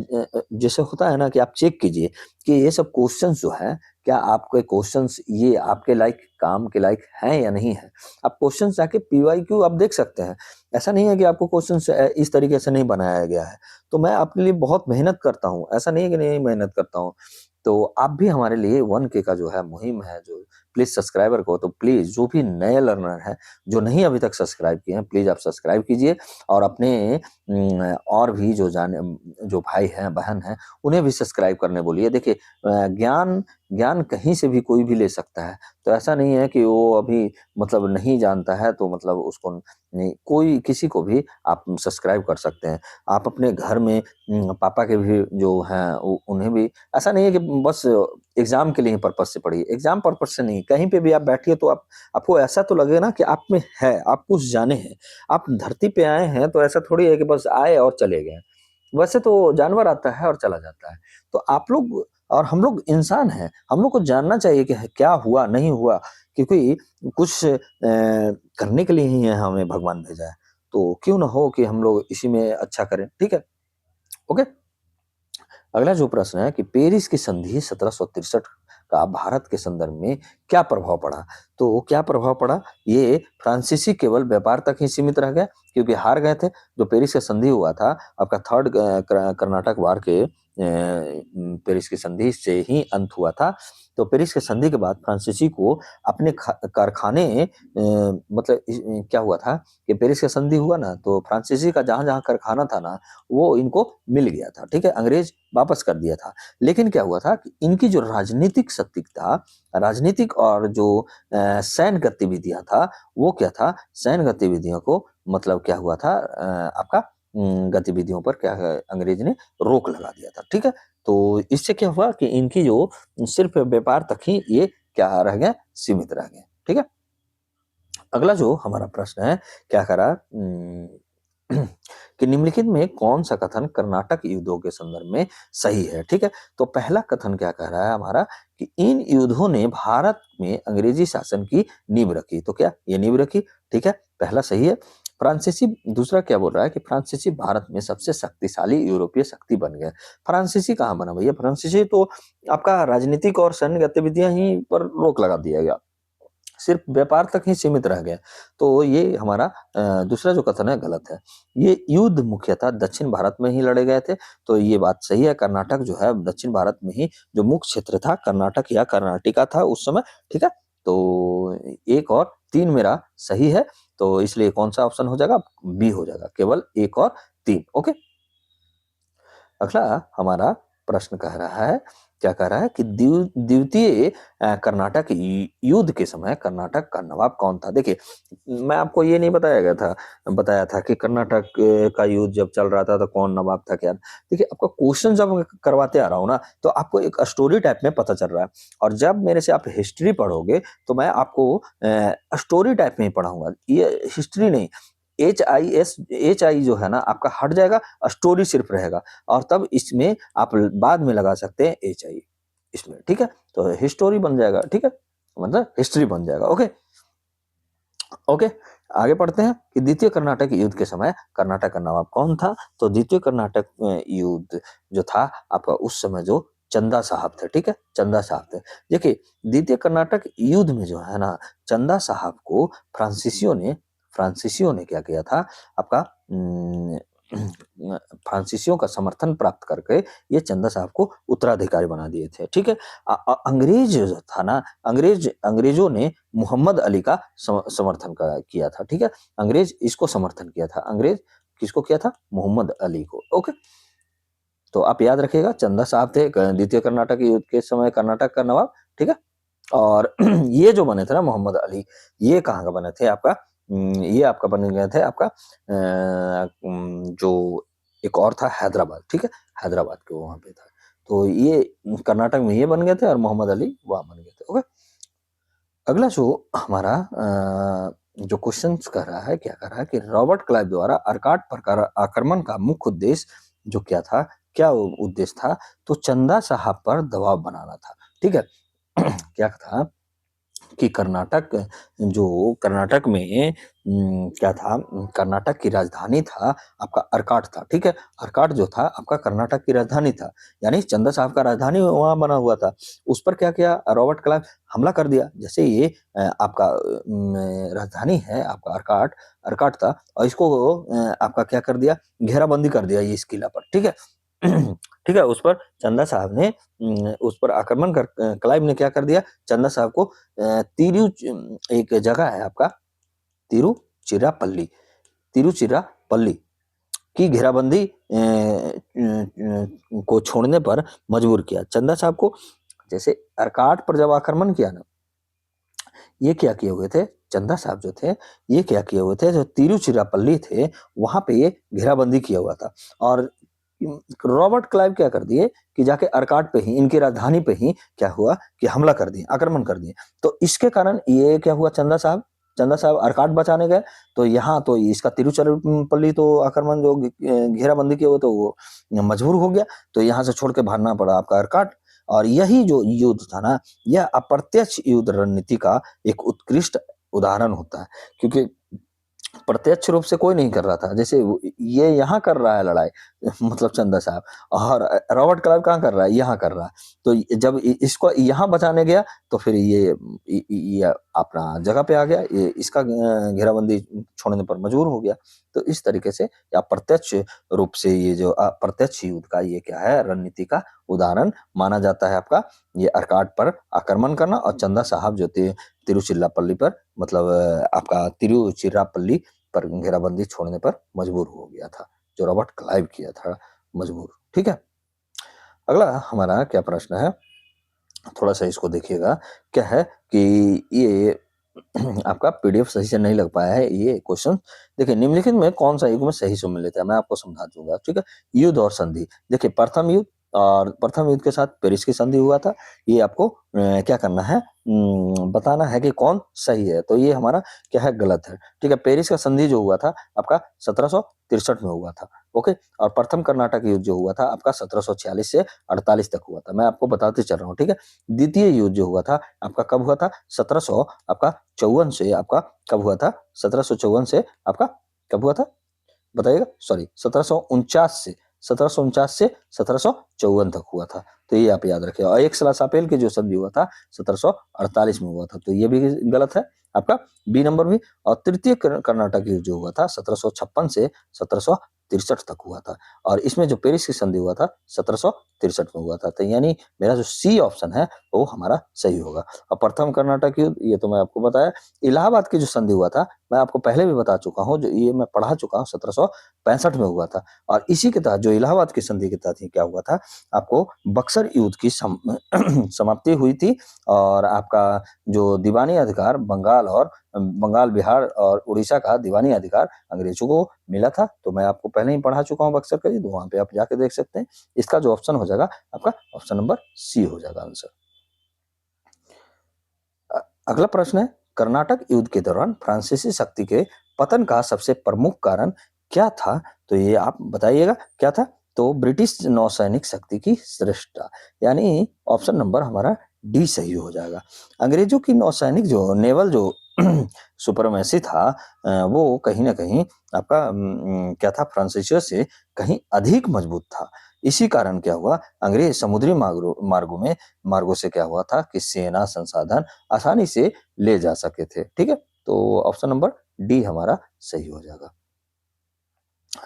जैसे होता है ना कि आप चेक कीजिए कि ये सब क्वेश्चन्स जो हैं, क्या आपके क्वेश्चन्स ये आपके लायक, काम के लायक हैं या नहीं हैं? आप क्वेश्चन्स जाके पीवाईक्यू आप देख सकते हैं। ऐसा नहीं है कि आपको क्वेश्चन्स इस तरीके से नहीं बनाया गया है। तो मैं आपके लिए बहुत मेहनत करता हूँ, ऐसा नहीं है कि नहीं मेहनत करता हूँ। तो आप भी हमारे लिए 1K का जो है मुहिम है, जो प्लीज़ सब्सक्राइबर को, तो प्लीज़ जो भी नए लर्नर हैं, जो नहीं अभी तक सब्सक्राइब किए हैं, प्लीज़ आप सब्सक्राइब कीजिए और अपने और भी जो भाई हैं, बहन हैं, उन्हें भी सब्सक्राइब करने बोलिए। देखिए ज्ञान ज्ञान कहीं से भी कोई भी ले सकता है। तो ऐसा नहीं है कि वो अभी मतलब नहीं जानता है तो मतलब उसको नहीं, कोई किसी को भी आप सब्सक्राइब कर सकते हैं। आप अपने घर में पापा के भी जो हैं उ उन्हें भी, ऐसा नहीं है कि बस एग्ज़ाम के लिए ही पर्पज़ से पढ़िए, एग्ज़ाम पर्पज़ से नहीं, कहीं पे भी आप बैठिए तो आपको ऐसा तो लगे ना कि आप में है, आप कुछ जाने हैं। आप धरती पे आए हैं तो ऐसा थोड़ी है कि बस आए और चले गए। वैसे तो जानवर आता है और चला जाता है। तो आप लोग और हम लोग इंसान हैं, हम लोग को जानना चाहिए कि क्या हुआ, नहीं हुआ, क्योंकि कुछ करने के लिए ही है हमें भगवान भेजा है। तो क्यों ना हो कि हम लोग इसी में अच्छा करें, ठीक है? ओके? अगला जो प्रश्न है कि पेरिस की संधि 1763 का भारत के संदर्भ में क्या प्रभाव पड़ा? तो क्या प्रभाव पड़ा? ये फ्रांसीसी केवल व्यापार तक ही सीमित रह गए क्योंकि हार गए थे। जो पेरिस का संधि हुआ था आपका थर्ड कर्नाटक वार के पेरिस की संधि से ही अंत हुआ था। तो पेरिस की संधि के बाद फ्रांसीसी को अपने कारखाने मतलब क्या हुआ था कि पेरिस की संधि हुआ ना, तो फ्रांसीसी का जहां जहां कारखाना था ना, वो इनको मिल गया था, ठीक है, अंग्रेज वापस कर दिया था। लेकिन क्या हुआ था कि इनकी जो राजनीतिक शक्ति था, राजनीतिक और जो सैन्य गतिविधियां था, वो क्या था, सैन्य गतिविधियों को मतलब क्या हुआ था, आपका गतिविधियों पर क्या है, अंग्रेज ने रोक लगा दिया था, ठीक है। तो इससे क्या हुआ कि इनकी जो सिर्फ व्यापार तक ही ये क्या रह गया, सीमित रह गए, ठीक है। अगला जो हमारा प्रश्न है, क्या करा कि निम्नलिखित में कौन सा कथन कर्नाटक युद्धों के संदर्भ में सही है, ठीक है। तो पहला कथन क्या कह रहा है हमारा कि इन युद्धों ने भारत में अंग्रेजी शासन की नींव रखी, तो क्या ये नींव रखी, ठीक है, पहला सही है। फ्रांसीसी, दूसरा क्या बोल रहा है कि फ्रांसीसी भारत में सबसे शक्तिशाली यूरोपीय शक्ति बन गए। फ्रांसीसी कहाँ बना भैया, फ्रांसीसी तो आपका राजनीतिक और सैन्य गतिविधियां ही पर रोक लगा दिया गया, सिर्फ व्यापार तक ही सीमित रह गए। तो ये हमारा दूसरा जो कथन है गलत है। ये युद्ध मुख्यतः दक्षिण भारत में ही लड़े गए थे, तो ये बात सही है। कर्नाटक जो है दक्षिण भारत में ही जो मुख्य क्षेत्र था, कर्नाटक या कर्नाटिका था उस समय, ठीक है। तो एक और तीन मेरा सही है, तो इसलिए कौन सा ऑप्शन हो जाएगा, बी हो जाएगा, केवल एक और तीन, ओके। अगला हमारा प्रश्न कह रहा है, क्या कह रहा है कि द्वितीय कर्नाटक युद्ध के समय कर्नाटक का नवाब कौन था। देखिए, मैं आपको ये नहीं बताया था कि कर्नाटक का युद्ध जब चल रहा था तो कौन नवाब था क्या। देखिए, आपका क्वेश्चन जब करवाते आ रहा हूँ ना, तो आपको एक स्टोरी टाइप में पता चल रहा है, और जब मेरे से आप हिस्ट्री पढ़ोगे तो मैं आपको स्टोरी टाइप में ही पढ़ाऊंगा, ये हिस्ट्री नहीं। एच आई जो है ना आपका हट जाएगा, स्टोरी सिर्फ रहेगा, और तब इसमें आप बाद में लगा सकते हैं एच आई इसमें, ठीक है। तो हिस्टोरी बन जाएगा, ठीक है, मतलब हिस्ट्री बन जाएगा, ओके। ओके, आगे पढ़ते हैं कि द्वितीय कर्नाटक युद्ध के समय कर्नाटक का नवाब कौन था। तो द्वितीय कर्नाटक युद्ध जो था आपका, उस समय जो चंदा साहब थे, ठीक है, चंदा साहब थे। देखिए, द्वितीय कर्नाटक युद्ध में जो है ना, चंदा साहब को फ्रांसीसियों ने क्या किया था आपका, फ्रांसीसियों का समर्थन प्राप्त करके ये चंदा साहब को उत्तराधिकारी बना दिए थे, ठीक है। अंग्रेज जो था ना, अंग्रेजों ने मोहम्मद अली का समर्थन किया था, ठीक है। अंग्रेज इसको समर्थन किया था, अंग्रेज किसको किया था, मोहम्मद अली को, ओके। तो आप याद रखिएगा, चंदा साहब थे द्वितीय कर्नाटक युद्ध के समय कर्नाटक का नवाब, ठीक है। और ये जो बने थे ना मोहम्मद अली, ये कहाँ का बने थे आपका, ये आपका बन गए थे आपका जो एक और था हैदराबाद, ठीक है, हैदराबाद के वहां पे था। तो ये कर्नाटक में ये बन गए थे और मोहम्मद अली वहां बन गए थे, ओके। अगला जो हमारा जो क्वेश्चन कर रहा है, क्या कर रहा है कि रॉबर्ट क्लाइव द्वारा अर्काट पर आक्रमण का मुख्य उद्देश्य जो क्या था, क्या उद्देश्य था। तो चंदा साहब पर दबाव बनाना था, ठीक है। क्या था कि कर्नाटक में क्या था, कर्नाटक की राजधानी था आपका अर्काट था, ठीक है। अर्काट जो था आपका कर्नाटक की राजधानी था, यानी चंदा साहब का राजधानी वहां बना हुआ था। उस पर क्या किया रॉबर्ट क्लाइव, हमला कर दिया। जैसे ये आपका राजधानी है आपका अर्काट, अर्काट था, और इसको आपका क्या कर दिया, घेराबंदी कर दिया ये इस किला पर, ठीक है। ठीक है, उस पर चंदा साहब ने उस पर आक्रमण कर, क्लाइव ने क्या कर दिया, चंदा साहब को तिरु एक जगह है आपका तिरुचिरापल्ली, तिरुचिरापल्ली की घेराबंदी को छोड़ने पर मजबूर किया चंदा साहब को। जैसे अर्काट पर जब आक्रमण किया ना, ये क्या किए हुए थे, चंदा साहब जो थे ये क्या किए हुए थे, जो तिरुचिरापल्ली थे वहां पे ये घेराबंदी किया हुआ था। और रॉबर्ट क्लाइव क्या कर दिए कि जाके अर्काट पे ही, इनकी राजधानी पे ही क्या हुआ कि हमला कर दिए, आक्रमण कर दिए। तो इसके कारण ये क्या हुआ, चंदा साहब अर्काट बचाने गए, तो यहाँ तो इसका तिरुचिरापल्ली तो आक्रमण जो घेराबंदी किया हुआ तो वो मजबूर हो गया, तो यहाँ से छोड़ के भागना पड़ा आपका अर्काट। और यही जो युद्ध था ना, यह अप्रत्यक्ष युद्ध रणनीति का एक उत्कृष्ट उदाहरण होता है, क्योंकि प्रत्यक्ष रूप से कोई नहीं कर रहा था। जैसे ये यहाँ कर रहा है लड़ाई, मतलब चंदा साहब, और रॉबर्ट क्लाइव कहाँ कर रहा है, यहाँ कर रहा है। तो जब इसको यहाँ बचाने गया तो फिर ये अपना जगह पे आ गया, ये इसका घेराबंदी छोड़ने पर मजबूर हो गया। तो इस तरीके से या प्रत्यक्ष रूप से ये जो अप्रत्यक्ष युद्ध का ये क्या है, रणनीति का उदाहरण माना जाता है आपका ये अर्काट पर आक्रमण करना, और चंदा साहब जो तिरुचिरापल्ली पर मतलब आपका तिरुचिरापल्ली पर घेराबंदी छोड़ने पर मजबूर हो गया था, जो रॉबर्ट क्लाइव किया था मजबूर। ठीक है, अगला हमारा क्या प्रश्न है, थोड़ा सा इसको देखिएगा। क्या है कि ये आपका पीडीएफ सही से नहीं लग पाया है ये क्वेश्चन। देखिए, निम्नलिखित में कौन सा युग में सही सुमेलित है, मैं आपको समझा दूंगा। ठीक है, युद्ध और संधि। देखिए, प्रथम युद्ध, और प्रथम युद्ध के साथ पेरिस की संधि हुआ था। ये आपको क्या करना है, बताना है कि कौन सही है। तो ये हमारा क्या है, गलत है। ठीक है, पेरिस का संधि जो हुआ था आपका 1763 में हुआ था। ओके, और प्रथम कर्नाटक युद्ध जो हुआ था आपका 1746 से 48 तक हुआ था। मैं आपको बताते चल रहा हूँ। ठीक है, द्वितीय युद्ध जो हुआ था आपका कब हुआ था, 1700 आपका 54 से आपका कब हुआ था, 1754 से आपका कब हुआ था बताइएगा, सॉरी 1749 से 1754 तक हुआ था। तो ये आप याद रखिए। और एक सलासापेल की जो संधि हुआ था 1748 में हुआ था, तो ये भी गलत है आपका, बी नंबर भी। और तृतीय कर्नाटक युद्ध जो हुआ था 1756 से 1763 तक हुआ था, और इसमें जो पेरिस की संधि हुआ था 1763 में हुआ था। तो यानी मेरा जो सी ऑप्शन है वो हमारा सही होगा। और प्रथम कर्नाटक युद्ध ये तो मैं आपको बताया। इलाहाबाद की जो संधि हुआ था मैं आपको पहले भी बता चुका हूँ, जो ये मैं पढ़ा चुका हूँ, 1765 में हुआ था। और इसी के तहत जो इलाहाबाद की संधि के तहत ही क्या हुआ था, आपको बक्सर युद्ध की समाप्ति हुई थी, और आपका जो दीवानी अधिकार बंगाल, बिहार और उड़ीसा का दीवानी अधिकार अंग्रेजों को मिला था। तो मैं आपको पहले ही पढ़ा चुका हूँ बक्सर का युद्ध, वहां पे आप जाके देख सकते हैं। इसका जो ऑप्शन हो जाएगा आपका ऑप्शन नंबर सी हो जाएगा आंसर। अगला प्रश्न है, कर्नाटक युद्ध के दौरान फ्रांसीसी शक्ति के पतन का सबसे प्रमुख कारण क्या था। तो ये आप बताइएगा क्या था। तो ब्रिटिश नौसैनिक शक्ति की श्रेष्ठता, यानी ऑप्शन नंबर हमारा डी सही हो जाएगा। अंग्रेजों की नौसैनिक जो नेवल जो सुपरमेसी था, वो कहीं ना कहीं आपका क्या था, फ्रांसीसियों से कहीं अधिक मजबूत था। इसी कारण क्या हुआ, अंग्रेज समुद्री मार्गों से क्या हुआ था कि सेना संसाधन आसानी से ले जा सके थे। ठीक है, तो ऑप्शन नंबर डी हमारा सही हो जाएगा।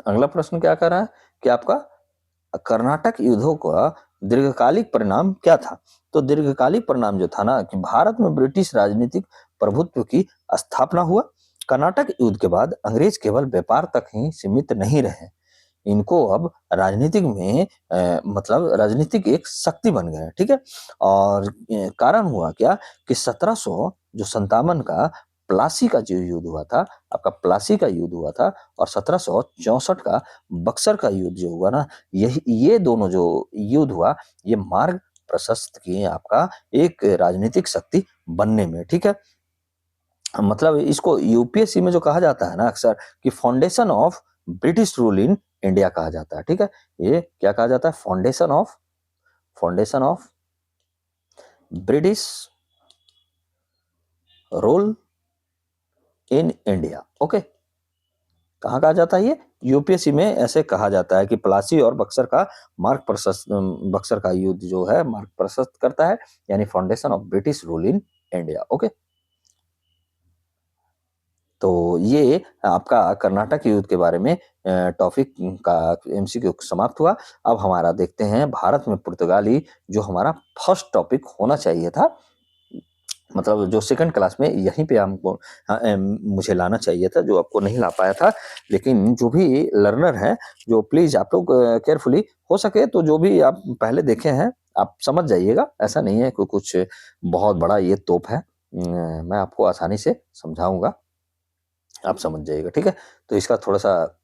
अगला प्रश्न क्या कर रहा है कि आपका कर्नाटक युद्धों का दीर्घकालिक परिणाम क्या था। तो दीर्घकालिक परिणाम जो था ना, कि भारत में ब्रिटिश राजनीतिक प्रभुत्व की स्थापना हुआ। कर्नाटक युद्ध के बाद अंग्रेज केवल व्यापार तक ही सीमित नहीं रहे, इनको अब राजनीतिक में मतलब राजनीतिक एक शक्ति बन गए। ठीक है, और कारण हुआ क्या कि 1757 का प्लासी का जो युद्ध हुआ था, आपका प्लासी का युद्ध हुआ था, और 1764 का बक्सर का युद्ध जो हुआ ना, यही ये दोनों जो युद्ध हुआ, ये मार्ग प्रशस्त किए आपका एक राजनीतिक शक्ति बनने में। ठीक है, मतलब इसको यूपीएससी में जो कहा जाता है ना अक्सर, कि foundation of British rule in India कहा जाता है। ठीक है, ये क्या कहा जाता है, foundation of British rule in India. Okay, कहाँ कहा जाता है ये, यूपीएससी में ऐसे कहा जाता है कि प्लासी और बक्सर का युद्ध जो है मार्ग प्रशस्त करता है, यानी foundation of British rule in India. Okay, तो ये आपका कर्नाटक युद्ध के बारे में टॉपिक का एमसीक्यू समाप्त हुआ। अब हमारा देखते हैं भारत में पुर्तगाली, जो हमारा फर्स्ट टॉपिक होना चाहिए था, मतलब जो सेकंड क्लास में यहीं पे हमको मुझे लाना चाहिए था, जो आपको नहीं ला पाया था। लेकिन जो भी लर्नर हैं, जो प्लीज आप लोग केयरफुली हो सके तो जो भी आप पहले देखे हैं आप समझ जाइएगा। ऐसा नहीं है कि कुछ बहुत बड़ा ये तोप है, मैं आपको आसानी से समझाऊंगा, आप समझ जाइएगा। ठीक है, तो इसका थोड़ा सा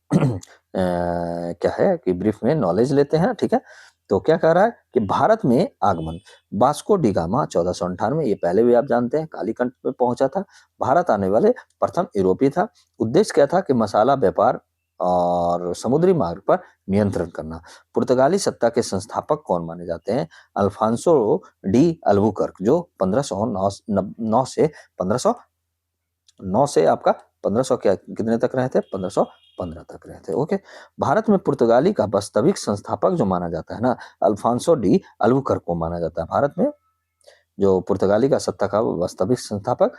क्या है कि ब्रीफ में नॉलेज लेते हैं। ठीक है, तो क्या कह रहा है कि भारत में आगमन, वास्को डी गामा 1498, ये पहले भी आप जानते हैं, कालीकंठ में पहुंचा था। भारत आने वाले प्रथम यूरोपीय था। उद्देश्य क्या था कि मसाला व्यापार और समुद्री मार्ग पर नियंत्रण करना। पुर्तगाली सत्ता के संस्थापक कौन माने जाते हैं, अल्फांसो डी अल्बुकर्क, जो 1509 से 1509 से आपका 1500 क्या कितने तक रहे थे, 1500 15 तक रहे थे। ओके। भारत में पुर्तगाली का वास्तविक संस्थापक जो माना जाता है ना, अल्फांसो डी अल्बुकर्क को माना जाता है। भारत में जो पुर्तगाली का सत्ता का वास्तविक संस्थापक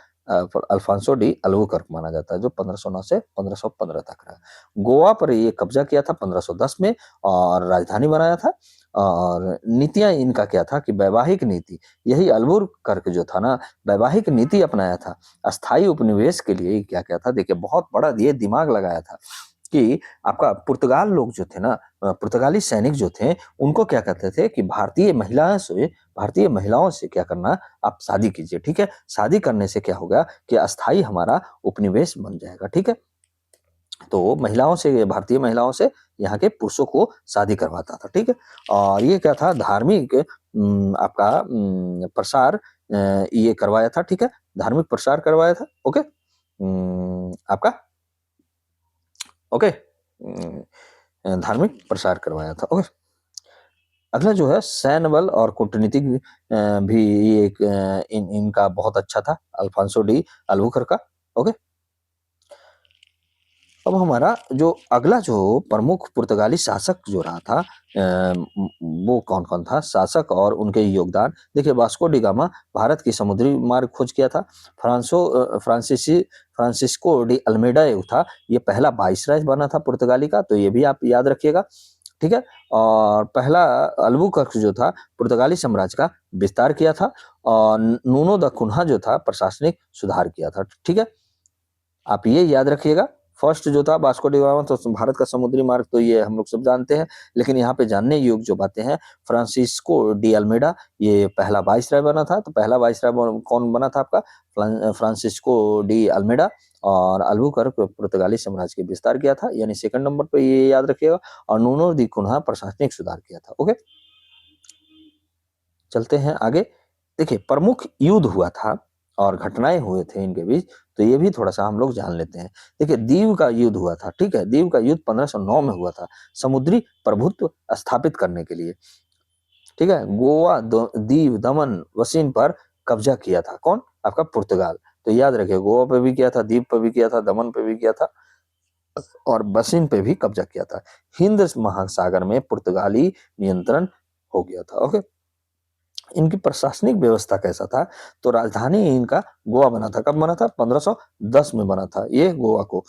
अल्फांसो डी अल्बुकर्क माना जाता है, जो 1509 से 1515 तक रहा। गोवा पर ये कब्जा किया था 1510 में और राजधानी बनाया था। और नीतियां इनका क्या था कि वैवाहिक नीति, यही अल्बुकर्क जो था ना, वैवाहिक नीति अपनाया था। अस्थायी उपनिवेश के लिए क्या क्या था, देखिए बहुत बड़ा ये दिमाग लगाया था कि आपका पुर्तगाल लोग जो थे ना, पुर्तगाली सैनिक जो थे, उनको क्या कहते थे कि भारतीय महिलाओं से क्या करना, आप शादी कीजिए। ठीक है, शादी करने से क्या होगा कि अस्थाई हमारा उपनिवेश बन जाएगा। ठीक है, तो भारतीय महिलाओं से यहाँ के पुरुषों को शादी करवाता था। ठीक है, और ये क्या था, धार्मिक आपका प्रसार ये करवाया था। ठीक है, धार्मिक प्रसार करवाया था। ओके, आपका ओके, धार्मिक प्रसार करवाया था। ओके, अगला जो है सैन्य बल और कूटनीतिक भी ये इनका बहुत अच्छा था, अल्फांसो डी अल्बुकर्क का। ओके, अब हमारा जो अगला जो प्रमुख पुर्तगाली शासक जो रहा था, वो कौन कौन था शासक और उनके योगदान, देखिए वास्को डी गामा भारत की समुद्री मार्ग खोज किया था। फ्रांसिस्को डी अल्मेडा था, ये पहला वाइसराय बना था पुर्तगाली का, तो ये भी आप याद रखिएगा। ठीक है, और पहला अल्बुकर्क जो था पुर्तगाली साम्राज्य का विस्तार किया था। और नूनो द कुन्हा जो था प्रशासनिक सुधार किया था। ठीक है, आप ये याद रखिएगा। फर्स्ट जो था वास्को डी गामा, तो भारत का समुद्री मार्ग तो ये हम लोग सब जानते हैं, लेकिन यहाँ पे जानने योग्य जो बातें हैं, फ्रांसिस्को डी अल्मेडा ये पहला वाइसराय बना था। तो पहला वाइसराय कौन बना था आपका, फ्रांसिस्को डी अल्मेडा। और अल्बुकर्क पुर्तगाली साम्राज्य के विस्तार किया था, यानी सेकंड नंबर पे ये याद रखिएगा। और नूनो दी कुन्हा प्रशासनिक सुधार किया था। ओके, चलते हैं आगे। देखिए प्रमुख युद्ध हुआ था और घटनाएं हुए थे इनके बीच, तो ये भी थोड़ा सा हम लोग जान लेते हैं। देखिए दीव का युद्ध हुआ था। ठीक है, दीव का युद्ध 1509 में हुआ था, समुद्री प्रभुत्व स्थापित करने के लिए। ठीक है, गोवा, दीव, दमन, वसीन पर कब्जा किया था कौन, आपका पुर्तगाल। तो याद रखिए, गोवा पे भी किया था, दीव पे भी किया था, दमन पे भी किया था, और वसीन पे भी कब्जा किया था। हिंद महासागर में पुर्तगाली नियंत्रण हो गया था। ओके, इनकी प्रशासनिक व्यवस्था कैसा था, तो राजधानी इनका गोवा बना था। कब बना था, 1510 में बना था ये गोवा को।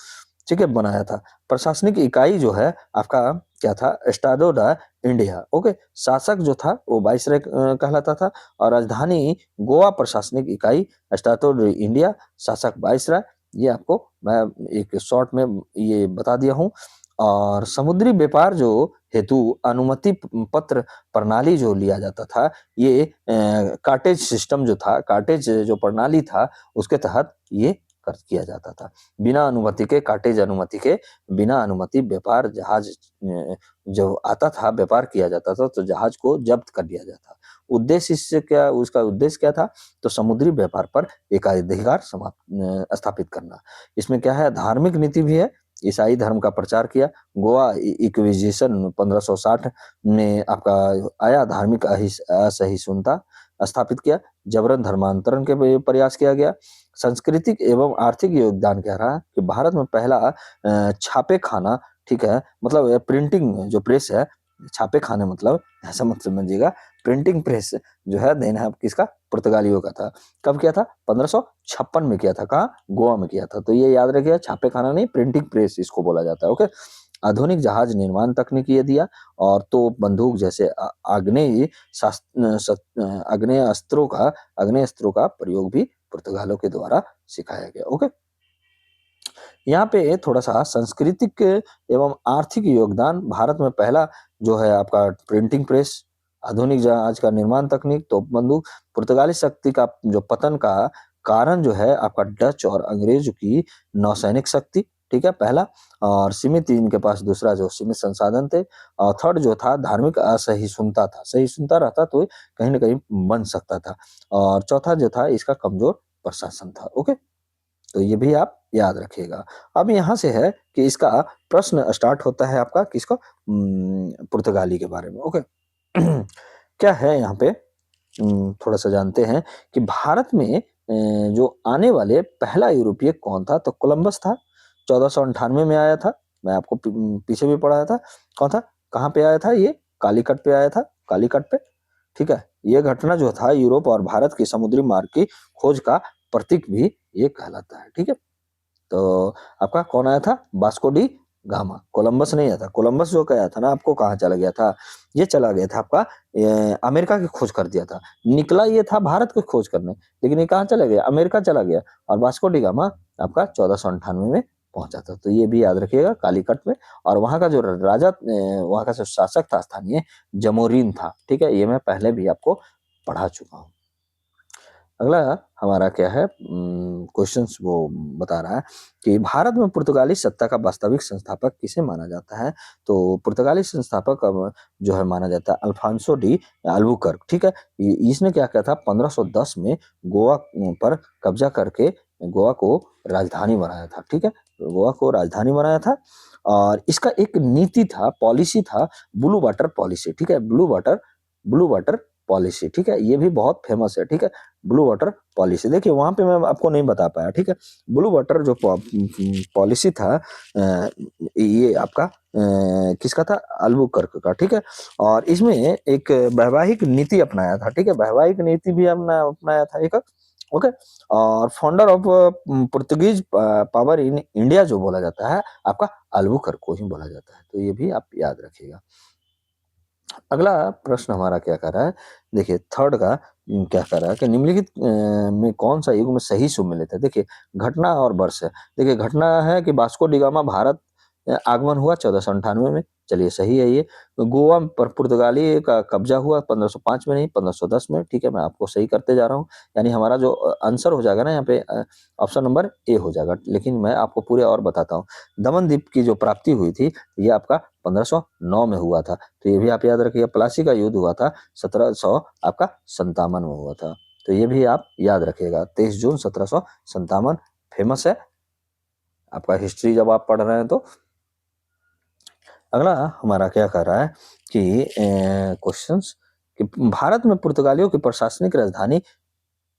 ठीक है, बनाया था। प्रशासनिक इकाई जो है आपका क्या था, एस्टाडो डा इंडिया। ओके, शासक जो था वो वाइसराय कहलाता था, और राजधानी गोवा, प्रशासनिक इकाई एस्टाडो डा इंडिया, शासक वाइसराय। ये आपको मैं एक शॉर्ट में ये बता दिया हूँ। और समुद्री व्यापार जो हेतु अनुमति पत्र प्रणाली जो लिया जाता था, ये कार्टेज सिस्टम जो था, कार्टेज जो प्रणाली था, उसके तहत ये कर किया जाता था। बिना अनुमति के, कार्टेज अनुमति के बिना अनुमति व्यापार जहाज जो आता था, व्यापार किया जाता था, तो जहाज को जब्त कर लिया जाता। उद्देश्य इससे क्या, उसका उद्देश्य क्या था, तो समुद्री व्यापार पर एकाधिकार स्थापित करना। इसमें क्या है, धार्मिक नीति भी है, ईसाई धर्म का प्रचार किया। गोवा इक्विजिशन 1560 में आपका आया, धार्मिक असहिष्णुता स्थापित किया, जबरन धर्मांतरण के प्रयास किया गया। सांस्कृतिक एवं आर्थिक योगदान क्या रहा कि भारत में पहला छापे खाना, ठीक है, मतलब प्रिंटिंग जो प्रेस है, छापे खाने मतलब ऐसा मत समझिएगा, प्रिंटिंग प्रेस जो है देना है किसका, पुर्तगालियों का था। कब किया था, 1556 में किया था। कहाँ, गोवा में किया था। तो ये याद रखिएगा, छापे खाना नहीं, प्रिंटिंग प्रेस इसको बोला जाता है। ओके, आधुनिक जहाज निर्माण तकनीक ये दिया, और तो बंदूक जैसे आग्नेय अस्त्रों का प्रयोग भी पुर्तगालों के द्वारा सिखाया गया। ओके, यहाँ पे थोड़ा सा सांस्कृतिक एवं आर्थिक योगदान, भारत में पहला जो है आपका प्रिंटिंग प्रेस, आधुनिक जहाज का निर्माण तकनीक, तोप बंदूक। पुर्तगाली शक्ति का जो पतन का कारण जो है आपका डच और अंग्रेज की नौसैनिक शक्ति। ठीक है, पहला। और सीमित इनके पास दूसरा जो सीमित संसाधन थे। और थर्ड जो था धार्मिक असहिष्णुता था, सहिष्णुता रहता तो कहीं ना कहीं बन सकता था। और चौथा जो था इसका कमजोर प्रशासन था। ओके, तो ये भी आप याद रखिएगा। अब यहाँ से है कि इसका प्रश्न स्टार्ट होता है आपका किसका, पुर्तगाली के बारे में। ओके, क्या है यहाँ पे, थोड़ा सा जानते हैं कि भारत में जो आने वाले पहला यूरोपीय कौन था, तो कोलंबस था। 1498 में आया था मैं आपको पीछे भी पढ़ाया था। कौन था, कहाँ पे आया था ये, कालीकट पे आया था, कालीकट पे, ठीक है। ये घटना जो था यूरोप और भारत की समुद्री मार्ग की खोज का प्रतीक भी ये कहलाता है, ठीक है। तो आपका कौन आया था, वास्को डी गामा, कोलंबस नहीं आया था। कोलंबस जो गया था ना, आपको कहाँ चला गया था, ये चला गया था आपका अमेरिका की खोज कर दिया था। निकला ये था भारत की खोज करने, लेकिन ये कहाँ चला गया, अमेरिका चला गया। और वास्को डी गामा आपका 1498 में पहुंचा था। तो ये भी याद रखिएगा, कालीकट में। और वहां का जो राजा, वहां का जो शासक था स्थानीय, जमोरीन था, ठीक है। ये मैं पहले भी आपको पढ़ा चुका हूँ। अगला हमारा क्या है, क्वेश्चंस वो बता रहा है कि भारत में पुर्तगाली सत्ता का वास्तविक संस्थापक किसे माना जाता है। तो पुर्तगाली संस्थापक अब जो है माना जाता है अल्फांसो डी अल्बुकर्क, ठीक है। इसने क्या किया था, 1510 में गोवा पर कब्जा करके गोवा को राजधानी बनाया था, ठीक है। गोवा को राजधानी बनाया था। और इसका एक नीति था, पॉलिसी था, ब्लू वाटर पॉलिसी, ठीक है। ब्लू वाटर पॉलिसी, ठीक है। ये भी बहुत फेमस है, ठीक है। ब्लू वाटर पॉलिसी, देखिए वहां पे मैं आपको नहीं बता पाया, ठीक है। ब्लू वाटर जो पॉलिसी था, ये आपका किसका था, अल्बुकर्क का, ठीक है। और इसमें एक वैवाहिक नीति अपनाया था, ठीक है। वैवाहिक नीति भी हमने अपनाया था एक, ओके। और founder of Portuguese power in India जो बोला जाता है आपका, अल्बुकर्क को ही बोला जाता है। तो ये भी आप याद रखिएगा। अगला प्रश्न हमारा क्या कर रहा है, देखिए थर्ड का क्या कर रहा है कि निम्नलिखित में कौन सा युग में सही सुमेलित है। देखिए घटना और वर्ष है। देखिए घटना है कि वास्को डी गामा भारत आगमन हुआ 1498 में, चलिए सही है ये। तो गोवा पर पुर्तगाली का कब्जा हुआ 1505 में, नहीं 1510 में, ठीक है। मैं आपको सही करते जा रहा हूँ, यानी हमारा जो आंसर हो जाएगा ना यहाँ पे, ऑप्शन नंबर ए हो जाएगा। लेकिन मैं आपको पूरे और बताता हूँ। दमन द्वीप की जो प्राप्ति हुई थी, ये आपका 1509 में हुआ था। तो ये भी आप याद रखिए। प्लासी का युद्ध हुआ था 1700 आपका 57 में हुआ था। तो ये भी आप याद रखिएगा, 23 जून 1757 फेमस है आपका हिस्ट्री जब आप पढ़ रहे हैं तो। अगला हमारा क्या कर रहा है कि क्वेश्चंस कि भारत में पुर्तगालियों की प्रशासनिक राजधानी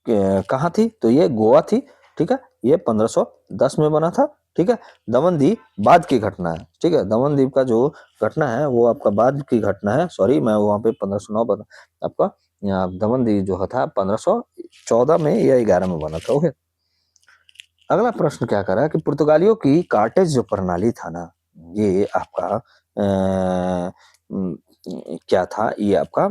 कहाँ थी, तो ये गोवा थी, ठीक है। ये 1510 में बना था, ठीक है। दमन द्वीप बाद की घटना है, ठीक है। दमन द्वीप का जो घटना है वो आपका बाद की घटना है, सॉरी मैं वहां पे 1509 बना आपका, दमन द्वीप जो था 1514 में या 11 में बना था, ओके। अगला प्रश्न क्या कर रहा है कि पुर्तगालियों की कार्टेज जो प्रणाली था ना, ये आपका क्या था, ये आपका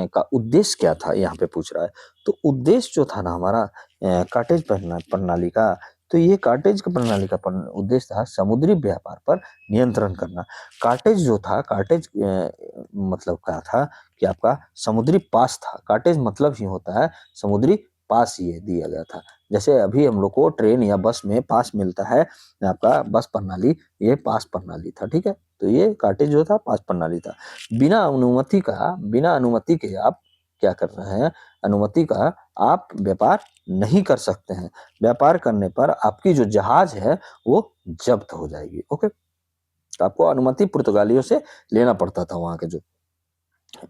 का उद्देश्य क्या था, यहाँ पे पूछ रहा है। तो उद्देश्य जो था ना हमारा कार्टेज प्रणाली का, तो ये कार्टेज की प्रणाली का उद्देश्य था समुद्री व्यापार पर नियंत्रण करना। कार्टेज जो था, कार्टेज मतलब क्या था कि आपका समुद्री पास था। कार्टेज मतलब ही होता है समुद्री पास, ये दिया गया था। जैसे अभी हम लोग को ट्रेन या बस में पास मिलता है आपका, बस प्रणाली, ये पास प्रणाली था, ठीक है। तो ये कार्टेज जो था पास प्रणाली था। बिना अनुमति के आप क्या कर रहे हैं, अनुमति का आप व्यापार नहीं कर सकते हैं। व्यापार करने पर आपकी जो जहाज है वो जब्त हो जाएगी, ओके। तो आपको अनुमति पुर्तगालियों से लेना पड़ता था, वहां के जो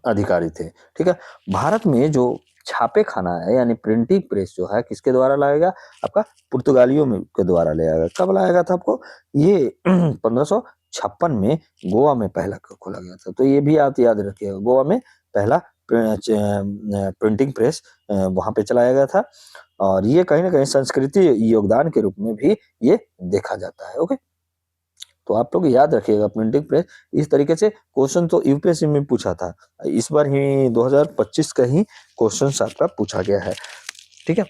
अधिकारी थे, ठीक है। भारत में जो छापे खाना है यानी प्रिंटिंग प्रेस जो है किसके द्वारा लाएगा, आपका पुर्तगालियों में के द्वारा ले आएगा। कब लाएगा था आपको, ये 1556 में गोवा में पहला खोला गया था। तो ये भी आप याद रखिएगा, गोवा में पहला प्रिंटिंग प्रेस वहां पे चलाया गया था। और ये कहीं ना कहीं संस्कृति योगदान के रूप में भी ये देखा जाता है, ओके। तो आप लोग याद रखिएगा प्रिंटिंग प्रेस। इस तरीके से क्वेश्चन तो यूपीएससी में पूछा था, इस बार ही 2025 का ही क्वेश्चन आपका पूछा गया है, ठीक है।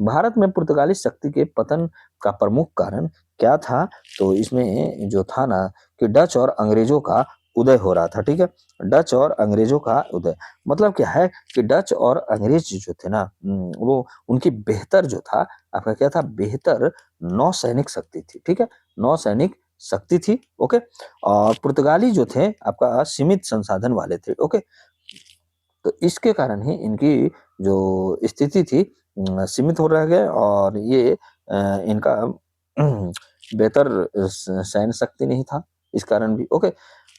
भारत में पुर्तगाली शक्ति के पतन का प्रमुख कारण क्या था, तो इसमें जो था ना कि डच और अंग्रेजों का उदय हो रहा था, ठीक है। डच और अंग्रेजों का उदय मतलब क्या है कि डच और अंग्रेज जो थे ना, वो उनकी बेहतर जो था आपका क्या था, बेहतर नौसैनिक शक्ति थी, ठीक है। नौसैनिक शक्ति थी, ओके। और पुर्तगाली जो थे आपका सीमित संसाधन वाले थे, ओके। तो इसके कारण ही इनकी जो स्थिति थी सीमित हो रह गए, और ये इनका बेहतर सैन्य शक्ति नहीं था, इस कारण भी, ओके।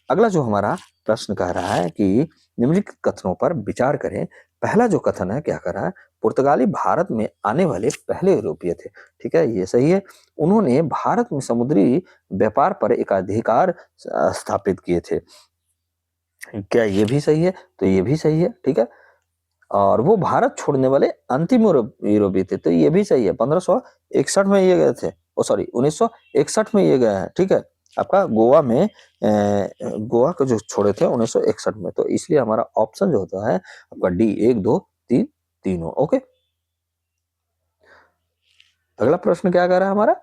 अगला जो हमारा प्रश्न कह रहा है कि निम्नलिखित कथनों पर विचार करें, पहला जो कथन है क्या कर रहा है, पुर्तगाली भारत में आने वाले पहले यूरोपीय थे। ठीक है, ये सही है। उन्होंने भारत में समुद्री व्यापार पर एकाधिकार स्थापित किए थे। क्या ये भी सही है? तो ये भी सही है। ठीक है, और वो भारत छोड़ने वाले अंतिम यूरोपीय थे, तो ये भी सही है। 1561 में ये गए थे, ओ सॉरी 1961 में ये गए हैं। ठीक है, आपका गोवा में गोवा को जो छोड़े थे 1961 में, तो इसलिए हमारा ऑप्शन जो होता है आपका डी, 1 2 3 तीनों। ओके, अगला प्रश्न क्या कह रहा है हमारा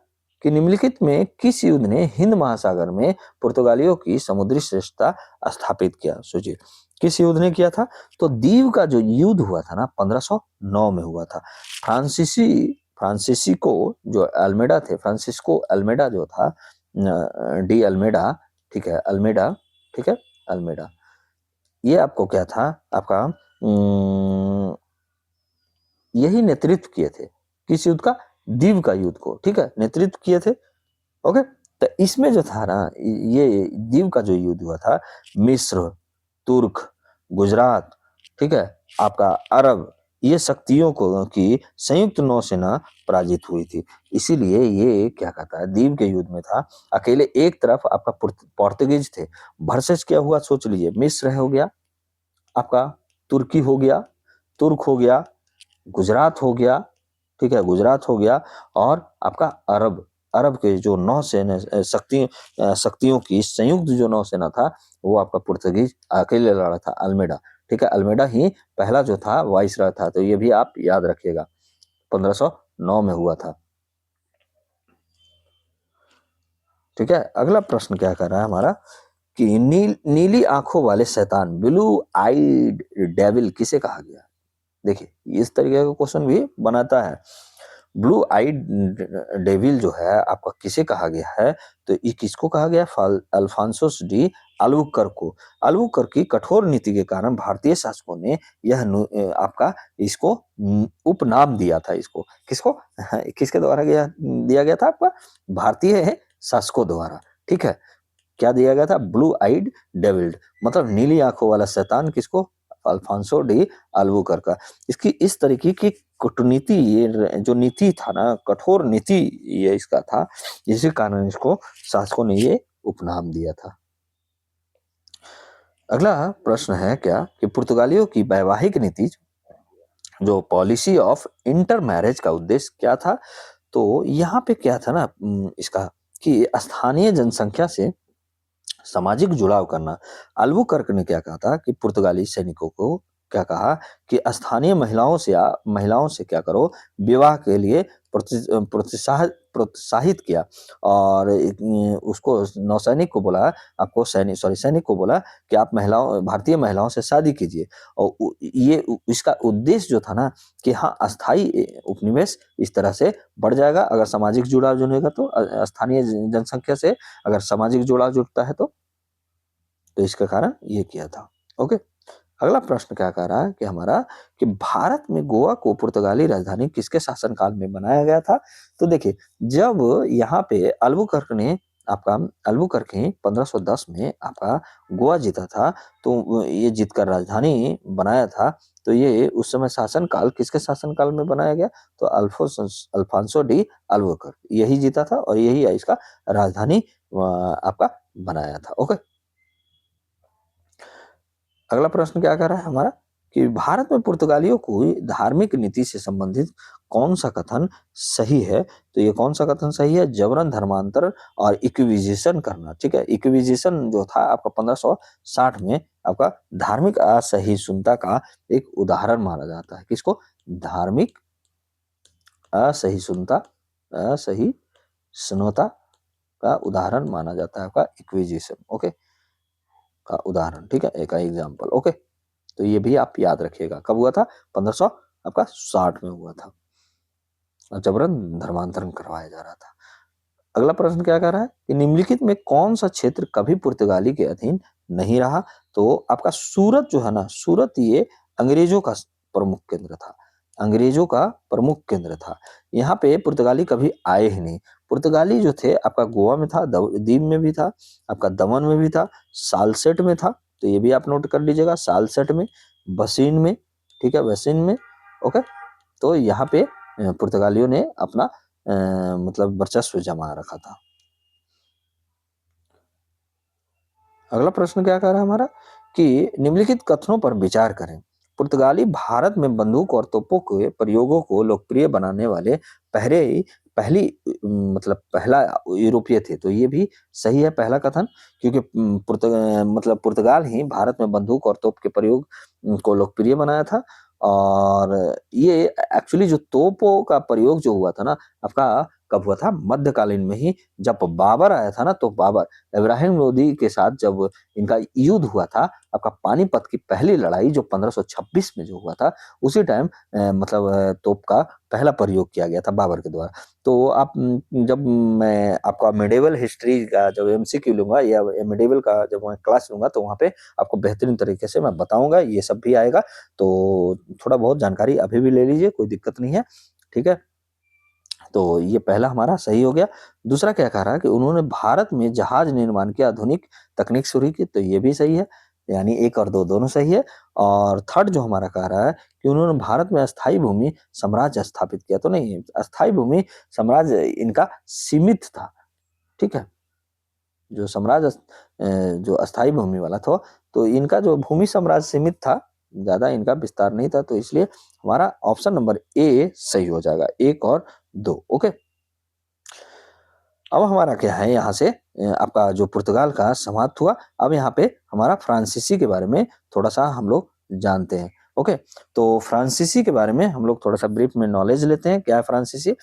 कि निम्नलिखित में किस युद्ध ने हिंद महासागर में पुर्तगालियों की समुद्री श्रेष्ठता स्थापित किया? सोचिए, किस युद्ध ने किया था? तो दीव का जो युद्ध हुआ था ना 1509 में हुआ था। फ्रांसीसी को जो अल्मेडा थे, फ्रांसिस्को अल्मेडा जो था, डी अल्मेडा, ठीक है, अल्मेडा, ठीक है, अल्मेडा, ये आपको क्या था आपका यही नेतृत्व किए थे। किस युद्ध का? दीव का युद्ध को, ठीक है, नेतृत्व किए थे। ओके, तो इसमें जो था ना, ये दीव का जो युद्ध हुआ था, मिस्र, तुर्क, गुजरात, ठीक है, आपका अरब, ये शक्तियों को की संयुक्त नौसेना पराजित हुई थी। इसीलिए ये क्या कहता है, दीव के युद्ध में था। अकेले एक तरफ आपका पोर्तुगीज थे, वर्सेस क्या हुआ सोच लीजिए, मिस्र हो गया आपका, तुर्की हो गया, तुर्क हो गया, गुजरात हो गया, ठीक है, गुजरात हो गया, और आपका अरब, अरब के जो नौसेना शक्तियों की संयुक्त जो नौसेना था, वो आपका पुर्तगीज अकेले लड़ा था, अल्मेडा। ठीक है, अल्मेडा ही पहला जो था वाइसराय था, तो ये भी आप याद रखिएगा, 1509 में हुआ था। ठीक है, अगला प्रश्न क्या कर रहा है हमारा कि नीली आंखों वाले शैतान, ब्लू आईड डेविल किसे कहा गया? देखिए, इस तरीके का क्वेश्चन भी बनाता है। ब्लू आईड डेविल जो है आपका किसे कहा गया है? तो ये किसको कहा गया? अल्फांसोस डी अल्बुकर्क को। अल्बुकर्क की कठोर नीति के कारण भारतीय शासकों ने यह आपका इसको उपनाम दिया था। इसको किसको किसके द्वारा दिया गया था? आपका भारतीय शासकों द्वारा। ठीक है, क्या दिया गया था? ब्लू आइड डेविल्ड, मतलब नीली आंखों वाला शैतान। किसको? अल्फांसो डी अल्बुकर्क का। इसकी इस तरीके की कूटनीति, ये जो नीति था ना, कठोर नीति ये इसका था, इसी कारण इसको शासकों ने ये उपनाम दिया था। अगला प्रश्न है क्या कि पुर्तगालियों की वैवाहिक नीति, जो पॉलिसी ऑफ इंटर मैरिज का उद्देश्य क्या था? तो यहाँ पे क्या था ना, इसका कि स्थानीय जनसंख्या से सामाजिक जुड़ाव करना। अल्बुकर्क ने क्या कहा था कि पुर्तगाली सैनिकों को क्या कहा कि स्थानीय महिलाओं से क्या करो, विवाह के लिए प्रोत्साहित किया, और उसको नौसैनिक को बोला, आपको सैनिक को बोला कि आप भारतीय महिलाओं से शादी कीजिए। और ये इसका उद्देश्य जो था ना कि हाँ, अस्थाई उपनिवेश इस तरह से बढ़ जाएगा अगर सामाजिक जुड़ाव जुड़ेगा, तो स्थानीय जनसंख्या से अगर सामाजिक जुड़ाव जुड़ता है तो इसके कारण ये किया था। ओके, अगला प्रश्न क्या कह रहा है कि हमारा कि भारत में गोवा को पुर्तगाली राजधानी किसके शासनकाल में बनाया गया था? तो देखिए, जब यहाँ पे अल्बुकर्क ने 1510 में आपका गोवा जीता था, तो ये जीतकर राजधानी बनाया था। तो ये उस समय शासनकाल किसके शासनकाल में बनाया गया? तो अल्फांसो डी अल्बुकर्क यही जीता था, और यही इसका राजधानी आपका बनाया था। ओके, अगला प्रश्न क्या कर रहा है हमारा कि भारत में पुर्तगालियों को धार्मिक नीति से संबंधित कौन सा कथन सही है? तो ये कौन सा कथन सही है? जबरन धर्मांतर और इक्विजिशन करना। ठीक है, इक्विजिशन जो था आपका 1560 में आपका धार्मिक असहिष्णुता का एक उदाहरण माना जाता है। किसको? धार्मिक असहिष्णुता, असहिष्णुता का उदाहरण माना जाता है आपका इक्विजिशन। ओके, का उदाहरण। ठीक है, एक एग्जाम्पल। ओके, तो ये भी आप याद रखिएगा। कब हुआ था? 1500 आपका 60 में हुआ था, जबरन धर्मांतरण करवाया जा रहा था। अगला प्रश्न क्या कह रहा है कि निम्नलिखित में कौन सा क्षेत्र कभी पुर्तगाली के अधीन नहीं रहा? तो आपका सूरत जो है ना, सूरत ये अंग्रेजों का प्रमुख केंद्र था, अंग्रेजों का प्रमुख केंद्र था। यहाँ पे पुर्तगाली कभी आए ही नहीं। पुर्तगाली जो थे आपका गोवा में था, दीव में भी था, आपका दमन में भी था, सालसेट में था, तो ये भी आप नोट कर लीजिएगा, सालसेट में, बसीन में, ठीक है, वेस्टिन में। ओके, तो यहाँ पे पुर्तगालियों ने अपना मतलब वर्चस्व जमा रखा था। अगला प्रश्न क्या कह रहा है हमारा कि निम्नलिखित कथनों पर विचार करें। पुर्तगाली भारत में बंदूक और तोपों के प्रयोगों को लोकप्रिय बनाने वाले पहले पहली मतलब पहला यूरोपीय थे। तो ये भी सही है पहला कथन, क्योंकि मतलब पुर्तगाल ही भारत में बंदूक और तोप के प्रयोग को लोकप्रिय बनाया था। और ये एक्चुअली जो तोपों का प्रयोग जो हुआ था ना आपका, कब हुआ था? मध्यकालीन में ही, जब बाबर आया था ना, तो बाबर इब्राहिम लोदी के साथ जब इनका युद्ध हुआ था, आपका पानीपत की पहली लड़ाई जो 1526 में जो हुआ था, उसी टाइम मतलब तोप का पहला प्रयोग किया गया था बाबर के द्वारा। तो आप जब मैं आपका मेडिवल हिस्ट्री का जब एमसीक्यू लूंगा या मेडिवल का जब मैं क्लास लूंगा, तो वहाँ पे आपको बेहतरीन तरीके से मैं बताऊंगा, ये सब भी आएगा। तो थोड़ा बहुत जानकारी अभी भी ले लीजिए, कोई दिक्कत नहीं है, ठीक है। तो ये पहला हमारा सही हो गया। दूसरा क्या कह रहा है कि उन्होंने भारत में जहाज निर्माण की आधुनिक तकनीक शुरू की, तो ये भी सही है, यानी एक और दो दोनों सही है। और थर्ड जो हमारा कह रहा है कि उन्होंने भारत में अस्थाई भूमि साम्राज्य स्थापित किया, तो नहीं, अस्थाई भूमि साम्राज्य इनका सीमित था, ठीक है। जो साम्राज्य जो अस्थाई भूमि वाला था, तो इनका जो भूमि साम्राज्य सीमित था, ज्यादा इनका विस्तार नहीं था, तो इसलिए हमारा ऑप्शन नंबर ए सही हो जाएगा, एक और दो। ओके, अब हमारा क्या है यहाँ से आपका जो पुर्तगाल का समाप्त हुआ। अब यहाँ पे हमारा फ्रांसीसी के बारे में थोड़ा सा हम लोग जानते हैं। ओके, तो फ्रांसीसी के बारे में हम लोग थोड़ा सा ब्रीफ में नॉलेज लेते हैं, क्या है फ्रांसीसी।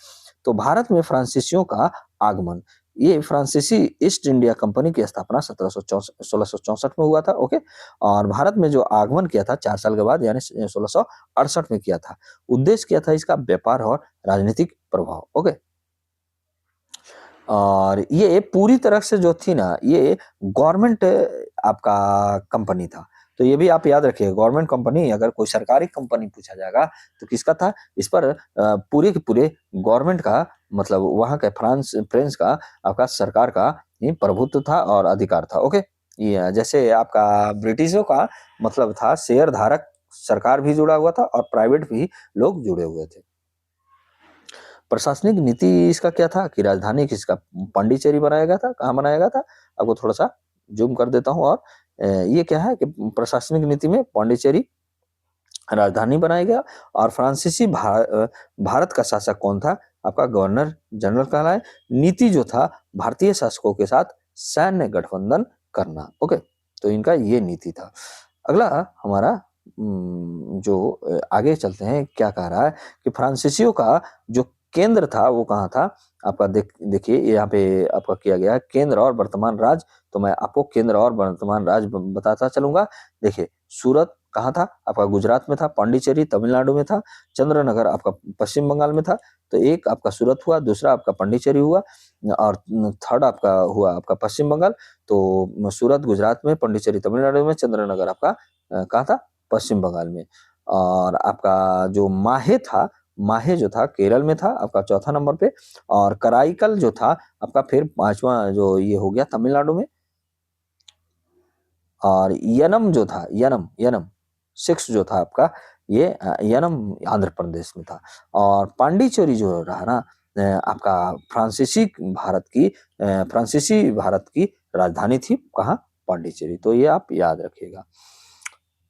तो भारत में फ्रांसीसियों का आगमन, ये फ्रांसीसी ईस्ट इंडिया कंपनी की स्थापना 1664 में हुआ था। ओके, और भारत में जो आगमन किया था 4 साल के बाद, यानी 1668 में किया था। उद्देश्य क्या था इसका? व्यापार और राजनीतिक प्रभाव। ओके, और ये पूरी तरह से जो थी ना, ये गवर्नमेंट आपका कंपनी था। तो ये भी आप याद रखिए, गवर्नमेंट कंपनी, अगर कोई सरकारी कंपनी पूछा जाएगा तो किसका था, इस पर पूरे के पूरे गवर्नमेंट का, मतलब वहां का फ्रांस का आपका सरकार का ही प्रभुत्व था और अधिकार था। ओके, ये जैसे आपका ब्रिटिशों का मतलब था शेयर धारक, सरकार भी जुड़ा हुआ था और प्राइवेट भी लोग जुड़े हुए थे। प्रशासनिक नीति इसका क्या था कि राजधानी किसका? पांडिचेरी बनाया गया था। कहाँ बनाया गया था? आपको थोड़ा सा जूम कर देता हूँ। और ये क्या है कि प्रशासनिक नीति में पांडिचेरी राजधानी बनाया गया। और फ्रांसीसी भारत का शासक कौन था? आपका गवर्नर जनरल कहलाए। नीति जो था भारतीय शासकों के साथ सैन्य गठबंधन करना। ओके, तो इनका ये नीति था। अगला हमारा जो आगे चलते हैं, क्या कह रहा है कि फ्रांसीसियों का जो केंद्र था वो कहाँ था? आपका देखिए यहाँ पे आपका किया गया है केंद्र और वर्तमान राज्य। तो मैं आपको केंद्र और वर्तमान राज्य बताता चलूंगा। देखिए, सूरत कहाँ था? आपका गुजरात में था। पांडिचेरी तमिलनाडु में था। चंद्रनगर आपका पश्चिम बंगाल में था। तो एक आपका सूरत हुआ, दूसरा आपका पांडिचेरी हुआ, और थर्ड आपका हुआ आपका पश्चिम बंगाल। तो सूरत गुजरात में, पांडिचेरी तमिलनाडु में, चंद्रनगर आपका कहाँ था? पश्चिम बंगाल में। और आपका जो माहे था, माहे जो था केरल में था आपका चौथा नंबर पे। और कराईकल जो था आपका फिर पांचवा जो ये हो गया तमिलनाडु में। और यनम जो था, यनम यनम सिक्स जो था आपका, ये यनम आंध्र प्रदेश में था। और पांडिचेरी जो रहा ना आपका फ्रांसीसी भारत की राजधानी थी। कहाँ? पांडिचेरी। तो ये आप याद रखिएगा।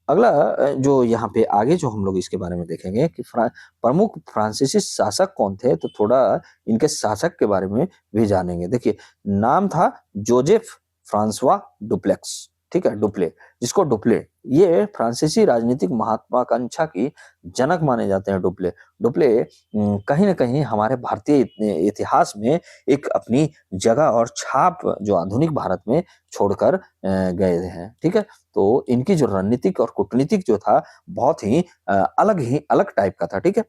अगला जो यहाँ पे आगे जो हम लोग इसके बारे में देखेंगे कि प्रमुख फ्रांसीसी शासक कौन थे, तो थोड़ा इनके शासक के बारे में भी जानेंगे। देखिए, नाम था जोजेफ फ्रांसवा डुप्लेक्स, ठीक है, डुप्ले, जिसको डुप्ले, ये फ्रांसीसी राजनीतिक महत्वाकांक्षा की जनक माने जाते हैं। डुप्ले डुप्ले कहीं ना कहीं हमारे भारतीय इतिहास में एक अपनी जगह और छाप जो आधुनिक भारत में छोड़कर गए हैं, ठीक है। तो इनकी जो रणनीतिक और कूटनीतिक जो था, बहुत ही अलग टाइप का था, ठीक है।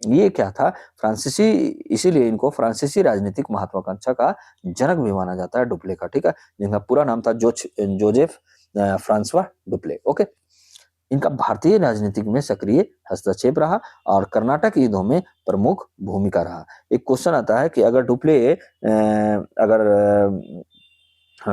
ये क्या था? फ्रांसीसी, इसीलिए इनको फ्रांसीसी राजनीतिक महत्वाकांक्षा का जनक भी माना जाता है, डुप्ले का, ठीक है। जिनका पूरा नाम था जोजेफ फ्रांसवा डुप्ले। ओके, इनका भारतीय राजनीतिक में सक्रिय हस्तक्षेप रहा और कर्नाटक युद्धों में प्रमुख भूमिका रहा। एक क्वेश्चन आता है कि अगर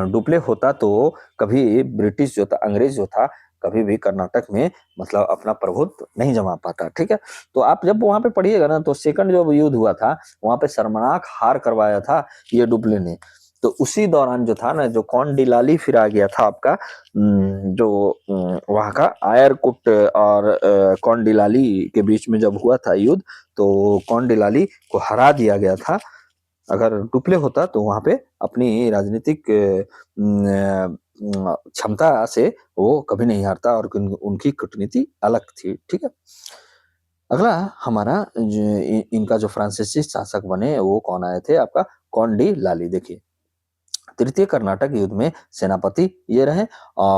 डुप्ले होता तो कभी ब्रिटिश जो था, अंग्रेज जो था, कभी भी कर्नाटक में मतलब अपना प्रभुत्व नहीं जमा पाता। ठीक है, तो आप जब वहां पे पढ़िएगा ना, तो सेकंड जो युद्ध हुआ था वहां पे शर्मनाक हार करवाया था ये डुप्ले ने। तो उसी दौरान जो था ना, जो कौंडिलाली फिर आ गया था आपका, जो वहां का आयरकुट और कौंडिलाली के बीच में जब हुआ था युद्ध, तो कौंडिलाली को हरा दिया गया था। अगर डुप्ले होता तो वहां पे अपनी राजनीतिक क्षमता से वो कभी नहीं हारता, और उनकी कूटनीति अलग थी। ठीक है, अगला हमारा इनका जो फ्रांसीसी शासक बने वो कौन आए थे, आपका कौंडी लाली। देखिए, तृतीय कर्नाटक युद्ध में सेनापति ये रहे।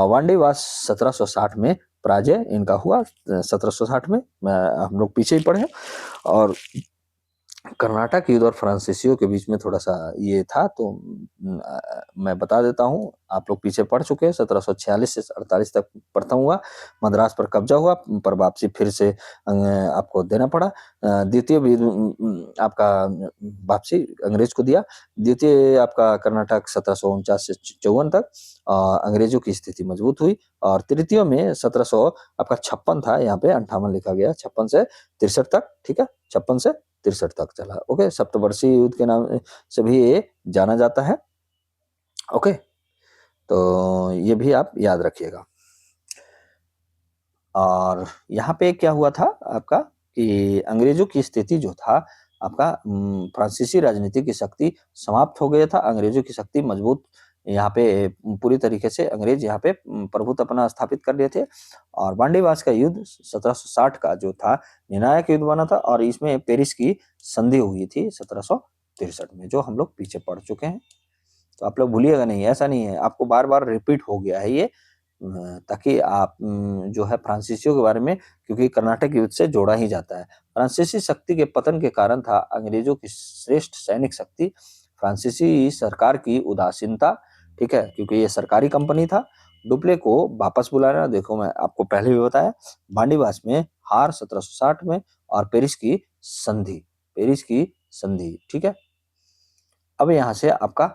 वांडीवास 1760 में पराजय इनका हुआ, 1760 में, हम लोग पीछे ही पढ़े। और कर्नाटक युद्ध और फ्रांसीसियों के बीच में थोड़ा सा ये था, तो मैं बता देता हूँ, आप लोग पीछे पढ़ चुके हैं। 1746 से 48 तक प्रथम हुआ, मद्रास पर कब्जा हुआ, पर वापसी फिर से आपको देना पड़ा। द्वितीय आपका वापसी अंग्रेज को दिया। द्वितीय आपका कर्नाटक 1749 से 54 तक अंग्रेजों की स्थिति मजबूत हुई। और तृतीय में 1700 आपका 56 था, यहाँ पे 58 लिखा गया, 56 से 63 तक। ठीक है, 56 से 63 तक चला। ओके, सप्तवर्षीय युद्ध के नाम से भी ये जाना जाता है। ओके, तो ये भी आप याद रखिएगा। और यहाँ पे क्या हुआ था आपका कि अंग्रेजों की स्थिति जो था आपका, फ्रांसीसी राजनीति की शक्ति समाप्त हो गया था। अंग्रेजों की शक्ति मजबूत यहाँ पे पूरी तरीके से अंग्रेज यहाँ पे प्रभुत्व अपना स्थापित कर लिए थे। और बांडीवास का युद्ध 1760 का जो था निर्णायक युद्ध बना था, और इसमें पेरिस की संधि हुई थी 1763 में, जो हम लोग पीछे पढ़ चुके हैं। तो आप लोग भूलिएगा नहीं, ऐसा नहीं है, आपको बार बार रिपीट हो गया है ये, ताकि आप जो है फ्रांसीसियों के बारे में, क्योंकि कर्नाटक युद्ध से जोड़ा ही जाता है। फ्रांसीसी शक्ति के पतन के कारण था अंग्रेजों की श्रेष्ठ सैनिक शक्ति, फ्रांसीसी सरकार की उदासीनता। ठीक है, क्योंकि ये सरकारी कंपनी था। डुप्ले को वापस बुलाना, देखो मैं आपको पहले भी बताया, बांडीवास में हार 1760 में, और पेरिस की संधि। ठीक है, अब यहाँ से आपका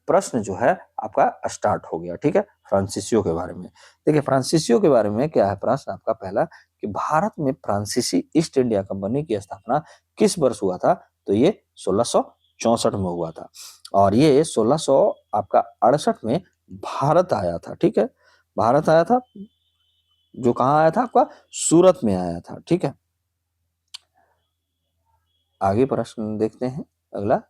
प्रश्न जो है आपका स्टार्ट हो गया। ठीक है, फ्रांसीसियों के बारे में देखिए, फ्रांसीसियों के बारे में क्या है प्रश्न आपका पहला, कि भारत में फ्रांसीसी ईस्ट इंडिया कंपनी की स्थापना किस वर्ष हुआ था, तो ये 1664 में हुआ था। और ये 1600 आपका 68 में भारत आया था। ठीक है, भारत आया था, जो कहाँ आया था आपका, सूरत में आया था। ठीक है, आगे प्रश्न देखते हैं अगला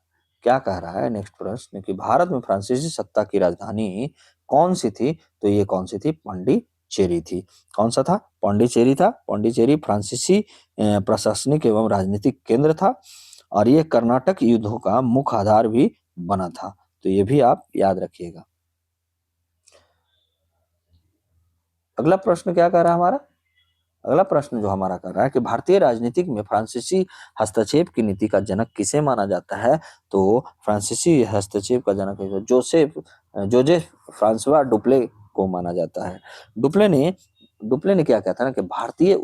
क्या कह रहा है। नेक्स्ट प्रश्न कि भारत में फ्रांसीसी सत्ता की राजधानी कौन सी थी, तो ये कौन सी थी, पांडिचेरी थी। कौन सा था, पांडिचेरी था। पांडिचेरी फ्रांसीसी प्रशासनिक एवं राजनीतिक केंद्र था, और ये कर्नाटक युद्धों का मुख्य आधार भी बना था। तो ये भी आप याद रखिएगा। अगला प्रश्न क्या कह रहा है हमारा, अगला प्रश्न जो हमारा कर रहा है कि भारतीय राजनीतिक में फ्रांसीसी हस्तक्षेप की नीति का जनक किसे माना जाता है, तो फ्रांसीसी हस्तक्षेप का जनक जोजेफ फ्रांसवा डुप्ले को माना जाता है। डुप्ले ने क्या कहता है ना, कि भारतीय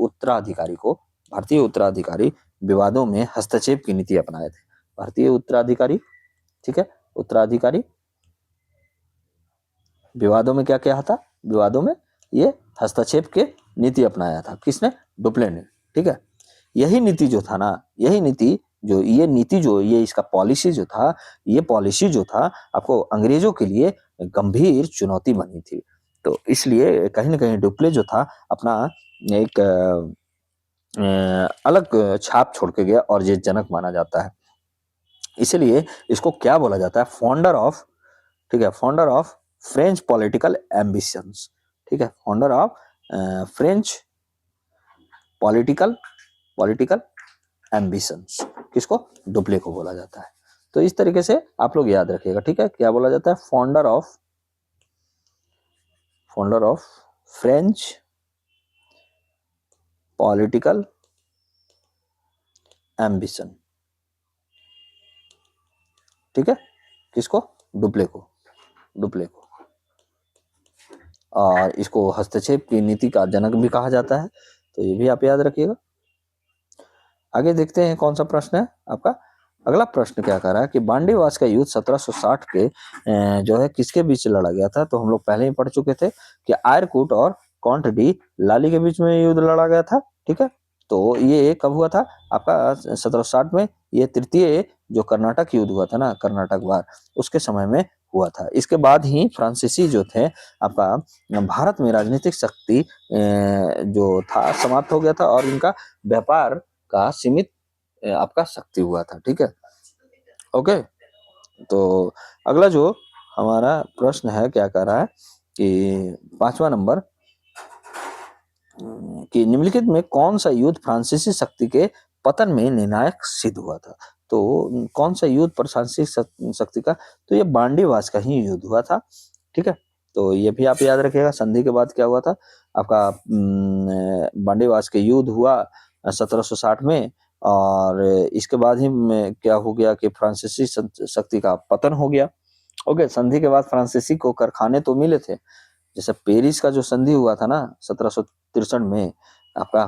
उत्तराधिकारी विवादों में हस्तक्षेप की नीति अपनाए थे। भारतीय उत्तराधिकारी, ठीक है, उत्तराधिकारी विवादों में क्या क्या था, विवादों में ये हस्तक्षेप के नीति अपनाया था। किसने, डुप्ले ने। ठीक है, यही नीति जो था ना, ये इसका पॉलिसी जो था, ये पॉलिसी जो था आपको अंग्रेजों के लिए गंभीर चुनौती बनी थी। तो इसलिए कहीं ना कहीं डुप्ले जो था अपना एक अलग छाप छोड़ के गया, और ये जनक माना जाता है। इसलिए इसको क्या बोला जाता है, फाउंडर ऑफ, ठीक है, founder of French political ambitions. ठीक है, founder of French political ambitions, किसको, डुप्ले को बोला जाता है। तो इस तरीके से आप लोग याद रखिएगा। ठीक है, क्या बोला जाता है, founder of French political ambition. ठीक है, किसको, डुप्ले को। और इसको हस्तक्षेप की नीति का जनक भी कहा जाता है। तो ये भी आप याद रखिएगा। आगे देखते हैं कौन सा प्रश्न है आपका। अगला प्रश्न क्या कह रहा है कि बांडीवास का युद्ध 1760 के जो है किसके बीच लड़ा गया था, तो हम लोग पहले ही पढ़ चुके थे कि आयरकुट और कॉन्ट डी लाली के बीच में युद्ध लड़ा गया था, ठीक है। तो ये कब हुआ था आपका 1760 में। ये तृतीय जो कर्नाटक युद्ध हुआ था ना, कर्नाटक वार, उसके समय में हुआ था। इसके बाद ही फ्रांसीसी जो थे आपका भारत में राजनीतिक शक्ति जो था समाप्त हो गया था और इनका व्यापार का सीमित आपका शक्ति हुआ था, ठीक है। ओके, तो अगला जो हमारा प्रश्न है क्या कह रहा है कि 5वां नंबर कि निम्नलिखित में कौन सा युद्ध फ्रांसीसी शक्ति के पतन में निर्णायक सिद्ध हुआ था। तो कौन सा युद्ध पर फ्रांसीसी शक्ति का, तो ये बांडीवास का ही युद्ध हुआ था, ठीक है। तो ये भी आप याद रखिएगा। संधि के बाद क्या हुआ था आपका बांडीवास के युद्ध हुआ 1760 में, और इसके बाद ही क्या हो गया कि फ्रांसीसी शक्ति का पतन हो गया। ओके, संधि के बाद फ्रांसीसी को कारखाने तो मिले थे, जैसे पेरिस का जो संधि हुआ था ना 1763 में आपका,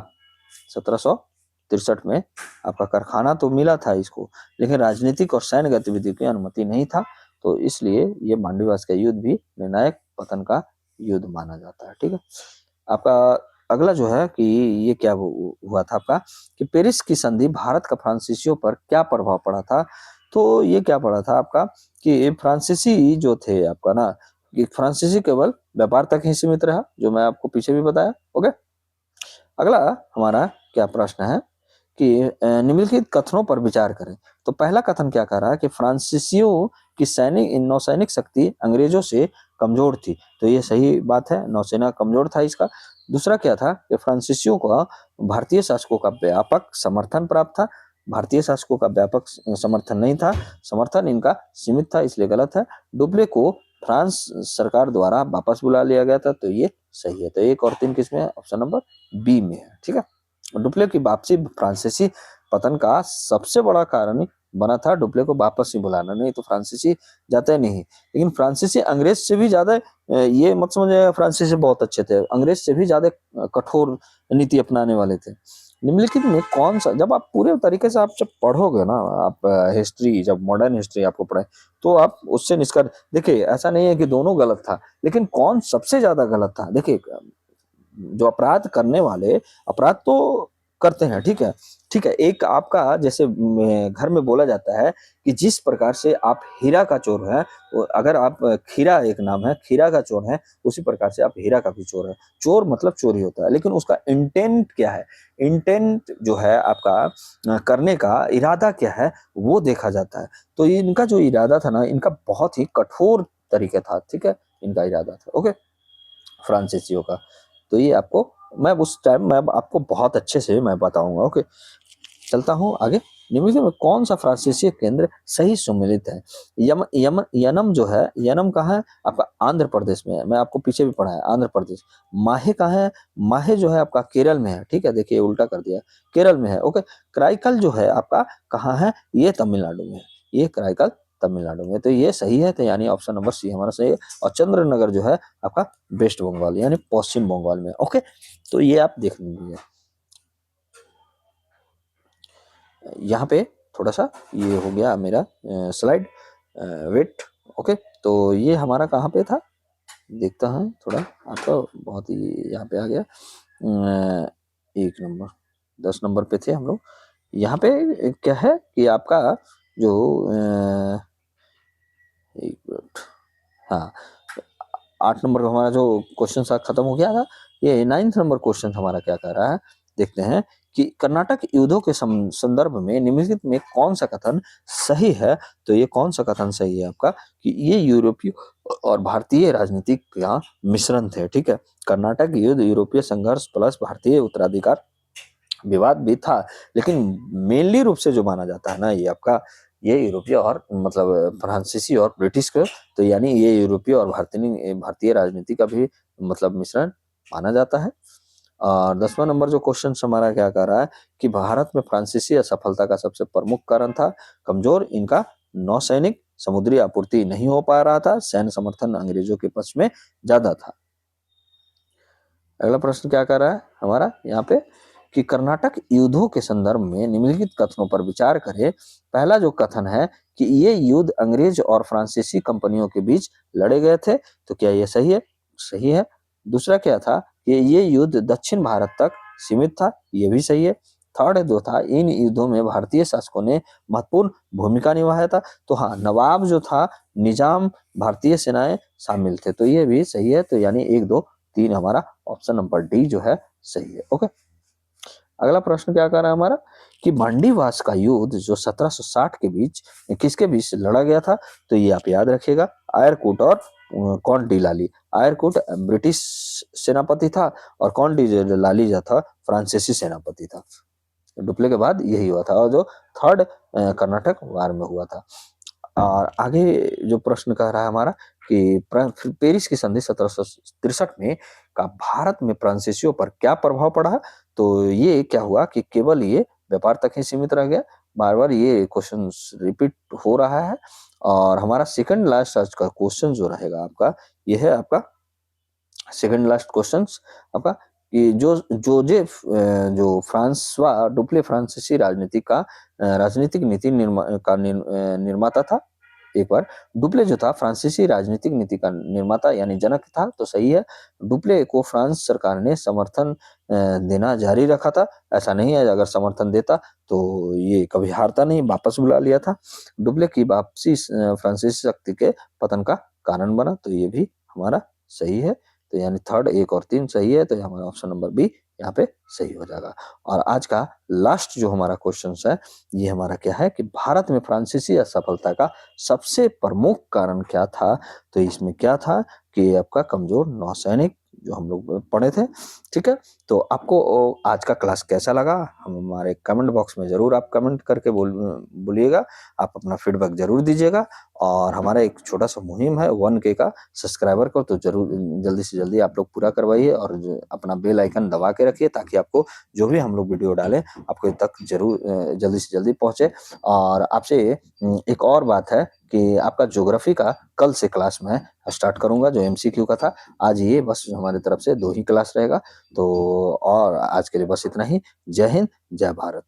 1763 में आपका कारखाना तो मिला था इसको, लेकिन राजनीतिक और सैन्य गतिविधि की अनुमति नहीं था। तो इसलिए ये मांडीवास का युद्ध भी निर्णायक पतन का युद्ध माना जाता है, ठीक है। आपका अगला जो है कि ये क्या हुआ था आपका कि पेरिस की संधि भारत का फ्रांसीसियों पर क्या प्रभाव पड़ा था। तो ये क्या पड़ा था आपका कि फ्रांसीसी जो थे आपका ना, कि फ्रांसीसी केवल व्यापार तक ही सीमित रहा, जो मैं आपको पीछे भी बताया। ओके, अगला हमारा क्या प्रश्न है कि निम्नलिखित कथनों पर विचार करें। तो पहला कथन क्या कह रहा है कि फ्रांसीसियों की नौसैनिक शक्ति अंग्रेजों से कमजोर थी। तो ये सही बात है, नौसेना कमजोर था इसका। दूसरा क्या था कि फ्रांसीसियों को भारतीय शासकों का व्यापक समर्थन प्राप्त था। भारतीय शासकों का व्यापक समर्थन नहीं था, समर्थन इनका सीमित था, इसलिए गलत है। डुप्ले को फ्रांस सरकार द्वारा वापस बुला लिया गया था, तो ये सही है। तो 1 और 3 किसमें है? ऑप्शन नंबर बी में है, ठीक है। डुप्ले की वापसी फ्रांसीसी पतन का सबसे बड़ा कारण बना था। डुप्ले को वापस ही बुलाना, नहीं तो फ्रांसीसी जाते नहीं। लेकिन फ्रांसीसी अंग्रेज से भी ज्यादा, ये मत समझिए फ्रांसीसी बहुत अच्छे थे, अंग्रेज से भी ज्यादा कठोर नीति अपनाने वाले थे। निम्नलिखित में कौन सा, जब आप पूरे तरीके से आप जब पढ़ोगे ना, आप हिस्ट्री, जब मॉडर्न हिस्ट्री आपको पढ़े, तो आप उससे निष्कर्ष देखिए। ऐसा नहीं है कि दोनों गलत था, लेकिन कौन सबसे ज्यादा गलत था। देखिए, जो अपराध करने वाले अपराध तो करते हैं, ठीक है, ठीक है। एक आपका जैसे घर में बोला जाता है कि जिस प्रकार से आप हीरा का चोर है, अगर आप खीरा एक नाम है, खीरा का चोर है, उसी प्रकार से आप हीरा का भी चोर है। चोर मतलब चोरी होता है, लेकिन उसका इंटेंट क्या है, इंटेंट जो है आपका करने का इरादा क्या है, वो देखा जाता है। तो इनका जो इरादा था ना, इनका बहुत ही कठोर तरीका था, ठीक है, इनका इरादा था। ओके, फ्रांसीसियों का। तो ये आपको मैं उस टाइम मैं आपको बहुत अच्छे से मैं बताऊंगा। ओके, चलता हूँ आगे। निम्नलिखित में कौन सा फ्रांसीसी केंद्र सही सम्मिलित है। यनम जो है, यनम कहाँ है आपका? आंध्र प्रदेश में है। मैं आपको पीछे भी पढ़ा है, आंध्र प्रदेश। माहे कहाँ है? माहे जो है आपका केरल में है, ठीक है। देखिए उल्टा कर दिया, केरल में है। ओके, कराईकल जो है आपका कहाँ है? ये तमिलनाडु में है, ये कराईकल तमिलनाडु में। तो ये सही है, तो यानी ऑप्शन नंबर सी हमारा सही है। और चंद्रनगर जो है आपका वेस्ट बंगाल यानी पश्चिम बंगाल में। ओके, तो ये आप देख लीजिए। यहाँ पे थोड़ा सा ये हो गया मेरा स्लाइड वेट। ओके, तो ये हमारा कहाँ पे था, देखता है थोड़ा। आपका बहुत ही यहाँ पे आ गया 1 नंबर, 10 नंबर पे थे हम लोग। यहाँ पे क्या है कि आपका जो 1 मिनट, हाँ, 8 नंबर का हमारा जो क्वेश्चन सा खत्म हो गया था। ये 9th नंबर क्वेश्चन हमारा क्या कह रहा है, देखते हैं कि कर्नाटक युद्धों के संदर्भ में निम्नलिखित में कौन सा कथन सही है। तो ये कौन सा कथन सही है आपका कि ये यूरोपीय और भारतीय राजनीति का मिश्रण थे, ठीक है। कर्नाटक युद्ध यूरोपीय संघर्ष प्लस भारतीय उत्तराधिकार विवाद भी था, लेकिन मेनली रूप से जो माना जाता है ना, ये आपका ये यूरोपीय और मतलब फ्रांसीसी और ब्रिटिश का, तो यानी ये यूरोपीय और भारतीय राजनीति का भी मतलब मिश्रण माना जाता है। और 10वां नंबर जो क्वेश्चन हमारा क्या कर रहा है कि भारत में फ्रांसीसी असफलता का सबसे प्रमुख कारण था कमजोर इनका नौसैनिक समुद्री आपूर्ति नहीं हो पा रहा था, सैन्य समर्थन अंग्रेजों के पक्ष में ज्यादा था। अगला प्रश्न क्या कर रहा है हमारा यहाँ पे कि कर्नाटक युद्धों के संदर्भ में निम्नलिखित कथनों पर विचार करें। पहला जो कथन है कि ये युद्ध अंग्रेज और फ्रांसीसी कंपनियों के बीच लड़े गए थे, तो क्या ये सही है? सही है। दूसरा क्या था ये युद्ध दक्षिण भारत तक सीमित था, ये भी सही है। थर्ड जो था, इन युद्धों में भारतीय शासकों ने महत्वपूर्ण भूमिका निभाया था। तो हाँ, नवाब जो था, निजाम, भारतीय सेनाएं शामिल थे, तो ये भी सही है। तो यानी 1, 2, 3 हमारा ऑप्शन नंबर डी जो है सही है। ओके, अगला प्रश्न क्या कर रहा है हमारा कि मंडीवास का युद्ध जो 1760 के बीच किसके बीच लड़ा गया था, तो ये आप याद रखिएगा, आयरकुट और कौंट डी लाली। आयरकुट ब्रिटिश सेनापति था और कौंट डी लाली जो था फ्रांसीसी सेनापति था। डुप्ले के बाद यही हुआ था, और जो थर्ड कर्नाटक वार में हुआ था। और आगे जो प्रश्न कह रहा है हमारा कि पेरिस की संधि 1763 में का भारत में फ्रांसीसियों पर क्या प्रभाव पड़ा, तो ये क्या हुआ कि केवल ये व्यापार तक ही सीमित रह गया। बार बार ये क्वेश्चन रिपीट हो रहा है। और हमारा सेकंड लास्ट आज का क्वेश्चन जो रहेगा आपका, ये है आपका सेकंड लास्ट क्वेश्चन आपका कि जो फ्रांसवा डुप्ले फ्रांसीसी राजनीतिक नीति निर्माता था। एक बार, डुप्ले जो था फ्रांसीसी राजनीतिक नीति का निर्माता यानी जनक था, तो सही है। डुप्ले को फ्रांस सरकार ने समर्थन देना जारी रखा था। ऐसा नहीं है, अगर समर्थन देता तो ये कभी हारता नहीं, वापस बुला लिया था। डुप्ले की वापसी फ्रांसीसी शक्ति के पतन का कारण बना, तो ये भी हमारा सही है। तो यानी थर्ड, 1 और 3 सही है, तो हमारा ऑप्शन नंबर बी यहाँ पे सही हो जाएगा। और आज का लास्ट जो हमारा क्वेश्चन है, ये हमारा क्या है कि भारत में फ्रांसीसी असफलता का सबसे प्रमुख कारण क्या था, तो इसमें क्या था कि आपका कमजोर नौसैनिक, जो हम लोग पढ़े थे। ठीक है, तो आपको आज का क्लास कैसा लगा, हम हमारे कमेंट बॉक्स में जरूर आप कमेंट करके बोलिएगा। आप अपना फीडबैक जरूर दीजिएगा। और हमारा एक छोटा सा मुहिम है 1K का सब्सक्राइबर को, तो जरूर जल्दी से जल्दी आप लोग पूरा करवाइए और अपना बेल आइकन दबा के रखिए, ताकि आपको जो भी हम लोग वीडियो डालें आपको तक जरूर जल्दी से जल्दी पहुंचे। और आपसे एक और बात है कि आपका ज्योग्राफी का कल से क्लास मैं स्टार्ट करूंगा, जो MCQ का था। आज ये बस हमारी तरफ से 2 ही क्लास रहेगा। तो और आज के लिए बस इतना ही। जय हिंद, जय भारत।